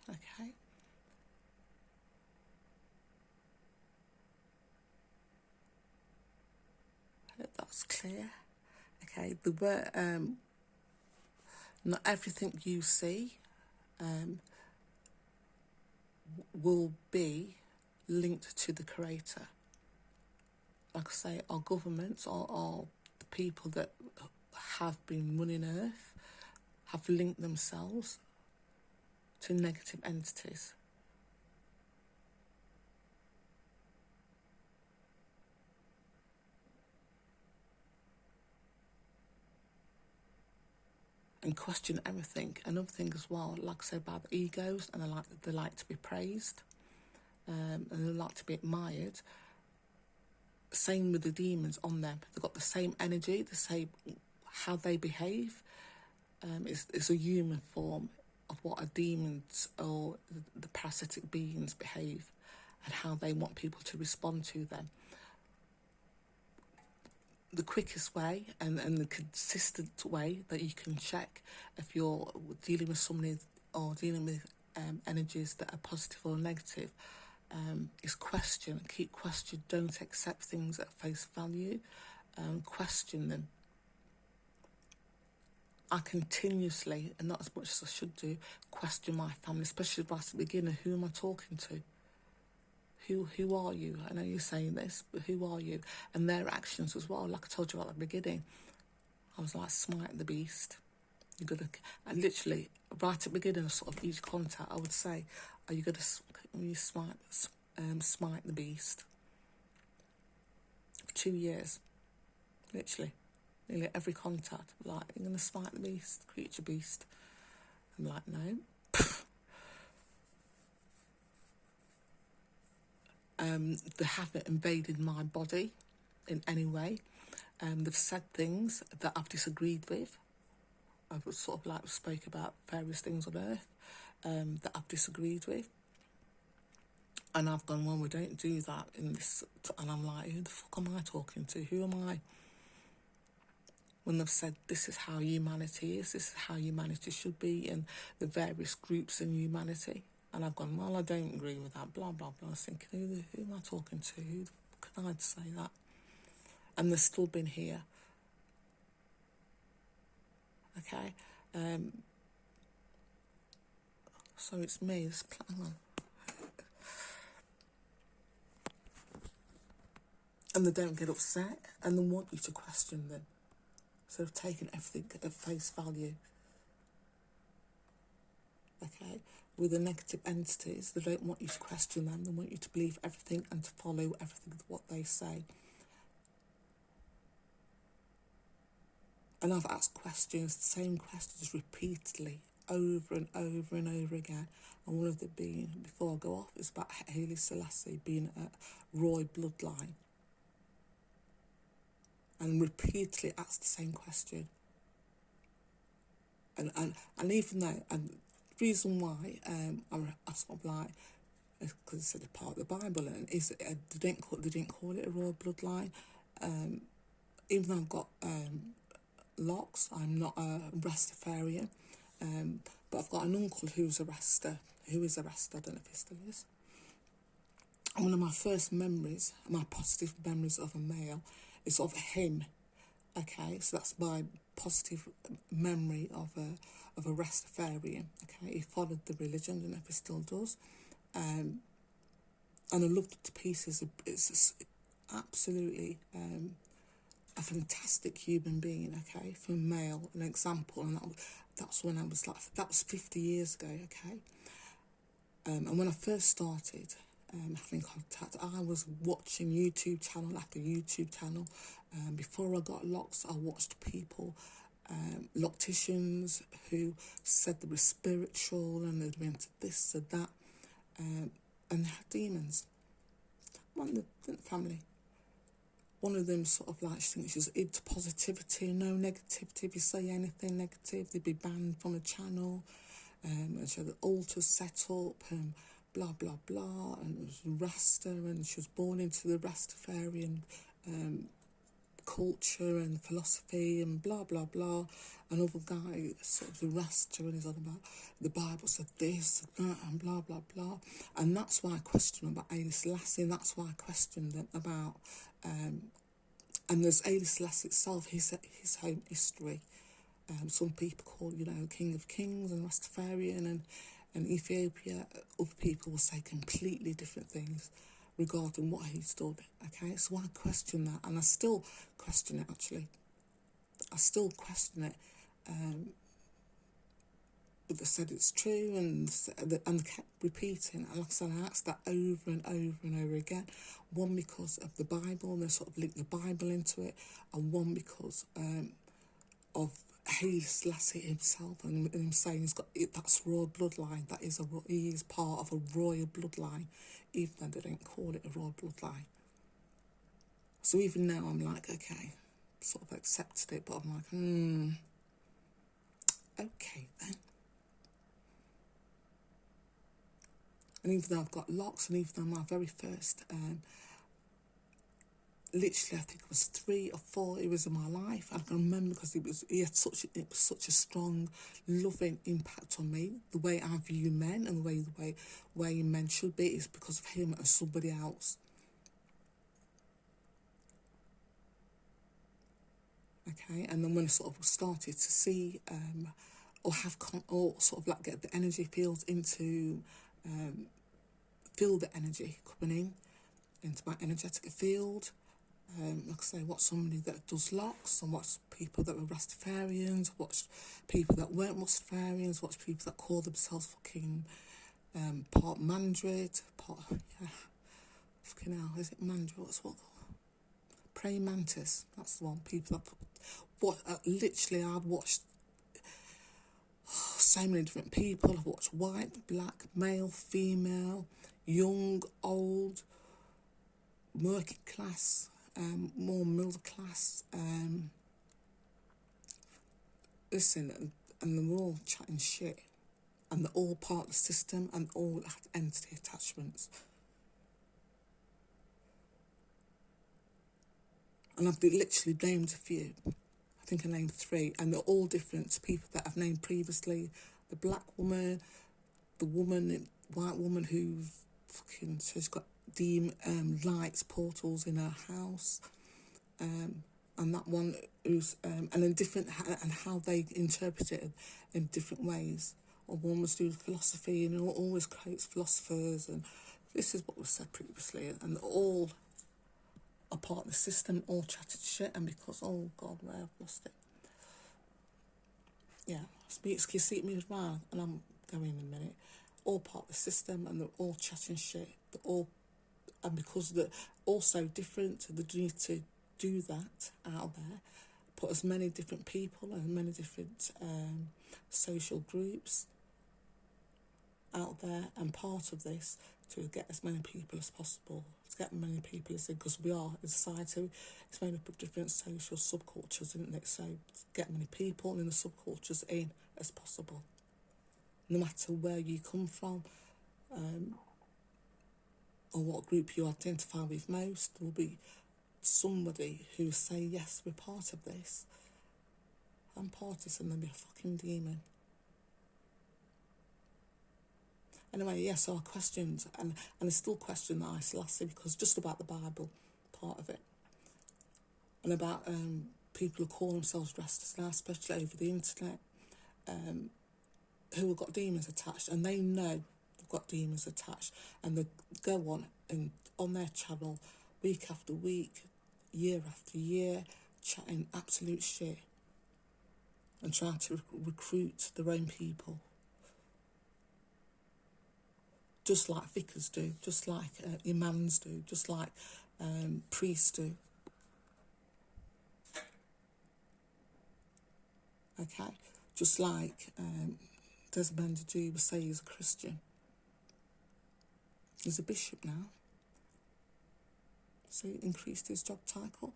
Okay. Hope that's clear. Okay, the word not everything you see will be linked to the creator. Like I say, our governments or the people that have been running Earth have linked themselves to negative entities. And question everything. Another thing as well, like I say, about the egos, and they like to be praised, and they like to be admired. Same with the demons on them. They've got the same energy, the same how they behave. It's a human form of what a demons or the parasitic beings behave, and how they want people to respond to them. the quickest way and the consistent way that you can check if you're dealing with somebody or dealing with energies that are positive or negative is question. Keep question. Don't accept things at face value. Question them. I continuously, and not as much as I should do, question my family, especially right at the beginning. Who am I talking to? Who are you? I know you're saying this, but who are you? And their actions as well. Like I told you at the beginning, I was like, smite the beast. You're gonna, and literally right at the beginning of sort of each contact, I would say, are you gonna smite the beast? For 2 years, literally, nearly every contact, like, you're gonna smite the beast, creature beast. I'm like, no. They haven't invaded my body in any way. They've said things that I've disagreed with. I've sort of like spoke about various things on earth that I've disagreed with. And I've gone, well, we don't do that in this. And I'm like, who the fuck am I talking to? Who am I? When they've said, this is how humanity is, this is how humanity should be, and the various groups in humanity. And I've gone, well, I don't agree with that, blah, blah, blah. I was thinking, who am I talking to? Who can I say that? And they've still been here. Okay? So it's me. Hang on. And they don't get upset, and they want you to question them. So they've taken everything at face value. Okay? With the negative entities, they don't want you to question them. They want you to believe everything and to follow everything what they say. And I've asked questions, the same questions repeatedly, over and over and over again. And one of them being, before I go off, is about Haile Selassie being a royal bloodline. And repeatedly asked the same question. And even though, and the reason why I sort of like, because it's a part of the Bible, and is they didn't call it a royal bloodline. Even though I've got locks, I'm not a Rastafarian, but I've got an uncle who's a Rasta, I don't know if he still is. And one of my first memories, my positive memories of a male, is of him. Okay, so that's my positive memory of a Rastafarian. Okay, he followed the religion, I don't know if he still does, and I loved it to pieces. It's just absolutely a fantastic human being. Okay, for a male, an example, and that's when I was like, that was 50 years ago. Okay, and when I first started having contact, I was watching YouTube channel after YouTube channel. Before I got locks, I watched people, locticians who said they were spiritual and they'd been to this and that, and they had demons. One of the family. One of them sort of like, she thinks she's into positivity, no negativity. If you say anything negative, they'd be banned from the channel. And she had the altar set up and blah, blah, blah. And it was Rasta, and she was born into the Rastafarian culture and philosophy and blah, blah, blah. Another guy, sort of the Rasta, and he's on about the Bible said this and that and blah, blah, blah. And that's why I question about Haile Selassie, and that's why I questioned them about... and there's Haile Selassie itself, his home history. Some people call, King of Kings and Rastafarian and Ethiopia. Other people will say completely different things regarding what he's done. Okay, so I question that, and I still question it, actually. I still question it. But they said it's true, and they kept repeating. And like I said, I asked that over and over and over again. One, because of the Bible, and they sort of linked the Bible into it, and one because of Haile Selassie himself, and him saying he's got that's royal bloodline. He is part of a royal bloodline, even though they don't call it a royal bloodline. So even now, I'm like, okay, sort of accepted it, but I'm like, okay then. And even though I've got locks, and even though my very first literally, I think it was 3 or 4 he was in my life. I can remember because it was such a strong, loving impact on me. The way I view men and the way men should be is because of him and somebody else. Okay, and then when I sort of started to see or sort of like get the energy fields into, feel the energy coming into my energetic field. Like I say, watch somebody that does locks, and watch people that were Rastafarians, watch people that weren't Rastafarians, watch people that call themselves fucking part Mandrid, fucking hell, is it Mandrid? What's what? Praying mantis, that's the one. People that literally, I've watched so many different people. I've watched white, black, male, female, young, old, working class, more middle class. Listen, and they're all chatting shit, and they're all part of the system, and all have entity attachments. And I've literally named a few. I think I named 3, and they're all different to people that I've named previously. The black woman, the white woman who fucking, she's got lights, portals in her house, and that one who's, and then different, and how they interpret it in different ways. Or one was doing philosophy, and it always quotes philosophers, and this is what was said previously, and all are part of the system, all chatted shit, and because, oh God, where I've lost it. Yeah, you see me as well, and I'm going in a minute. All part of the system, and they're all chatting shit. They're all, and because they're all so different, they need to do that out there. Put as many different people and many different social groups out there, and part of this to get as many people as possible, to get as many people as in, because we are a society, it's made up of different social subcultures, isn't it? So to get many people in the subcultures in as possible, no matter where you come from, or what group you identify with most, there will be somebody who say, yes, we're part of this, I'm part of this, and they'll be a fucking demon. Anyway, yeah, so I questioned, and I still question the Selassie, because just about the Bible, part of it, and about people who call themselves Rastas now, especially over the internet, who have got demons attached, and they know they've got demons attached, and they go on and on their channel week after week, year after year, chatting absolute shit and trying to recruit their own people. Just like vicars do, just like imams do, just like priests do. Okay? Just like Desmond Tutu would say he's a Christian. He's a bishop now. So he increased his job title.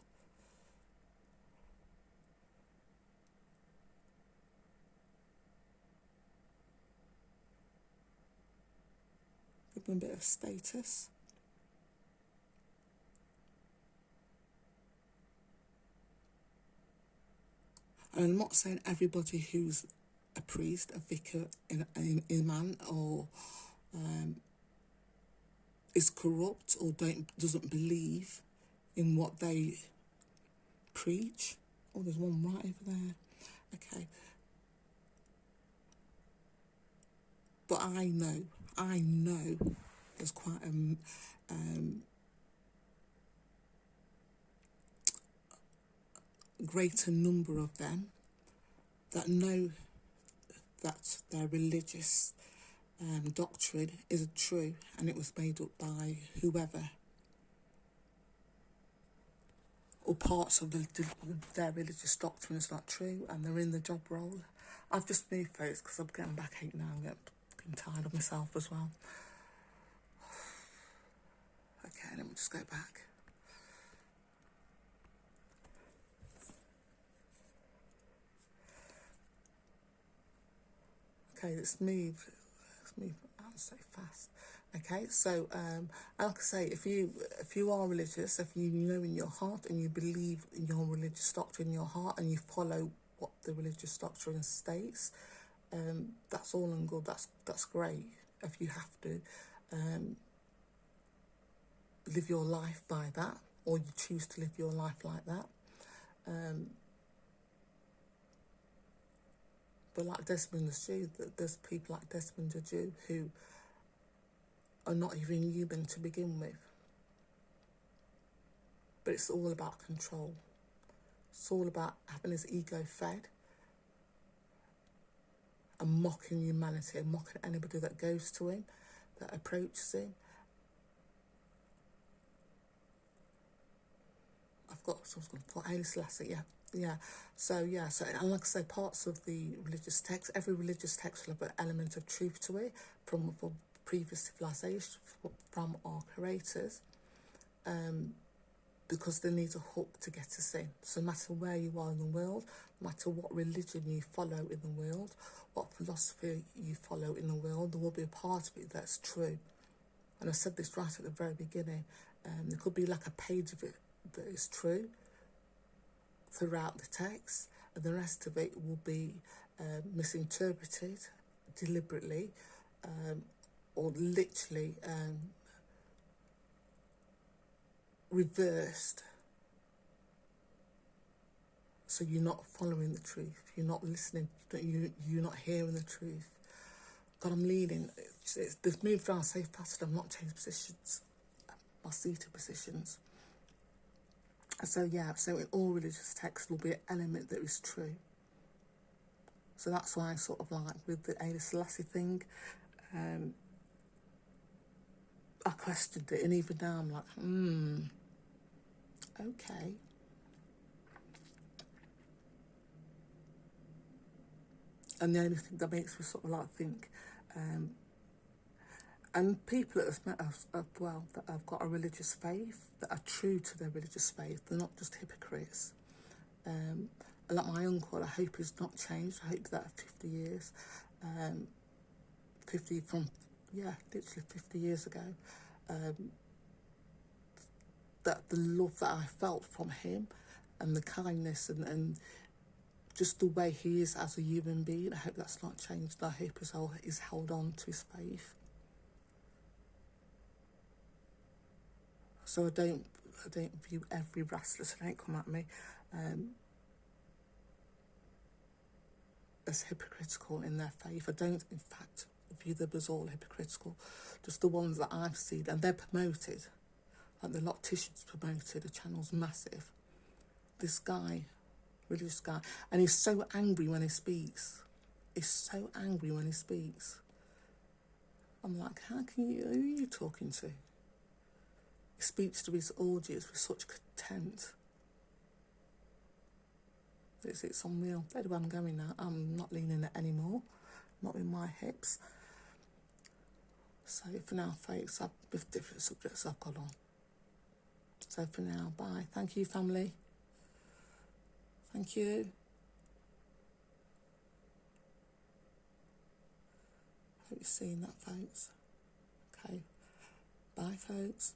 Give him a bit of status. And I'm not saying everybody who's a priest, a vicar, an imam, or is corrupt or doesn't believe in what they preach. Oh, there's one right over there. Okay. But I know there's quite a greater number of them that know that their religious doctrine isn't true, and it was made up by whoever, or parts of their religious doctrine is not true, and they're in the job role. I've just moved folks because I'm getting backache now. I'm getting tired of myself as well. Okay, let me just go back. Okay, let's move move around so fast. Okay, so like I say, if you are religious, if you know in your heart and you believe in your religious doctrine in your heart and you follow what the religious doctrine states, that's all and good. That's great. If you have to live your life by that, or you choose to live your life like that. But like Desmond the Jew, there's people like Desmond the Jew who are not even human to begin with. But it's all about control. It's all about having his ego fed and mocking humanity and mocking anybody that goes to him, that approaches him. Someone's going to put Haile Selassie, yeah. So, and like I say, parts of the religious text, every religious text will have an element of truth to it from previous civilization, from our creators, because they need a hook to get us in. So no matter where you are in the world, no matter what religion you follow in the world, what philosophy you follow in the world, there will be a part of it that's true. And I said this right at the very beginning. There could be like a page of it that is true throughout the text, and the rest of it will be misinterpreted deliberately or literally reversed. So you're not following the truth, you're not listening, you're not hearing the truth. God, I'm leading. They've moved around safe passage. I've not changed positions, my seated positions. So so in all religious texts will be an element that is true. So that's why I sort of like with the Haile Selassie thing, I questioned it, and even now I'm like, okay. And the only thing that makes me sort of like think, and people that have met us as well, that have got a religious faith, that are true to their religious faith, they're not just hypocrites. Like my uncle, I hope he's not changed. I hope that 50 years, literally 50 years ago, that the love that I felt from him and the kindness and just the way he is as a human being, I hope that's not changed. I hope he's held on to his faith. So I don't view every wrestler, so don't come at me, as hypocritical in their faith. I don't, in fact, view them as all hypocritical. Just the ones that I've seen, and they're promoted. Like the Loctician's promoted, the channel's massive. This guy, religious guy, and he's so angry when he speaks. He's so angry when he speaks. I'm like, who are you talking to? He speaks to his audience with such contempt. It's unreal. That's where I'm going now. I'm not leaning it anymore. Not with my hips. So for now, folks, with different subjects I've got on. So for now, bye. Thank you, family. Thank you. Hope you're seeing that, folks. Okay. Bye, folks.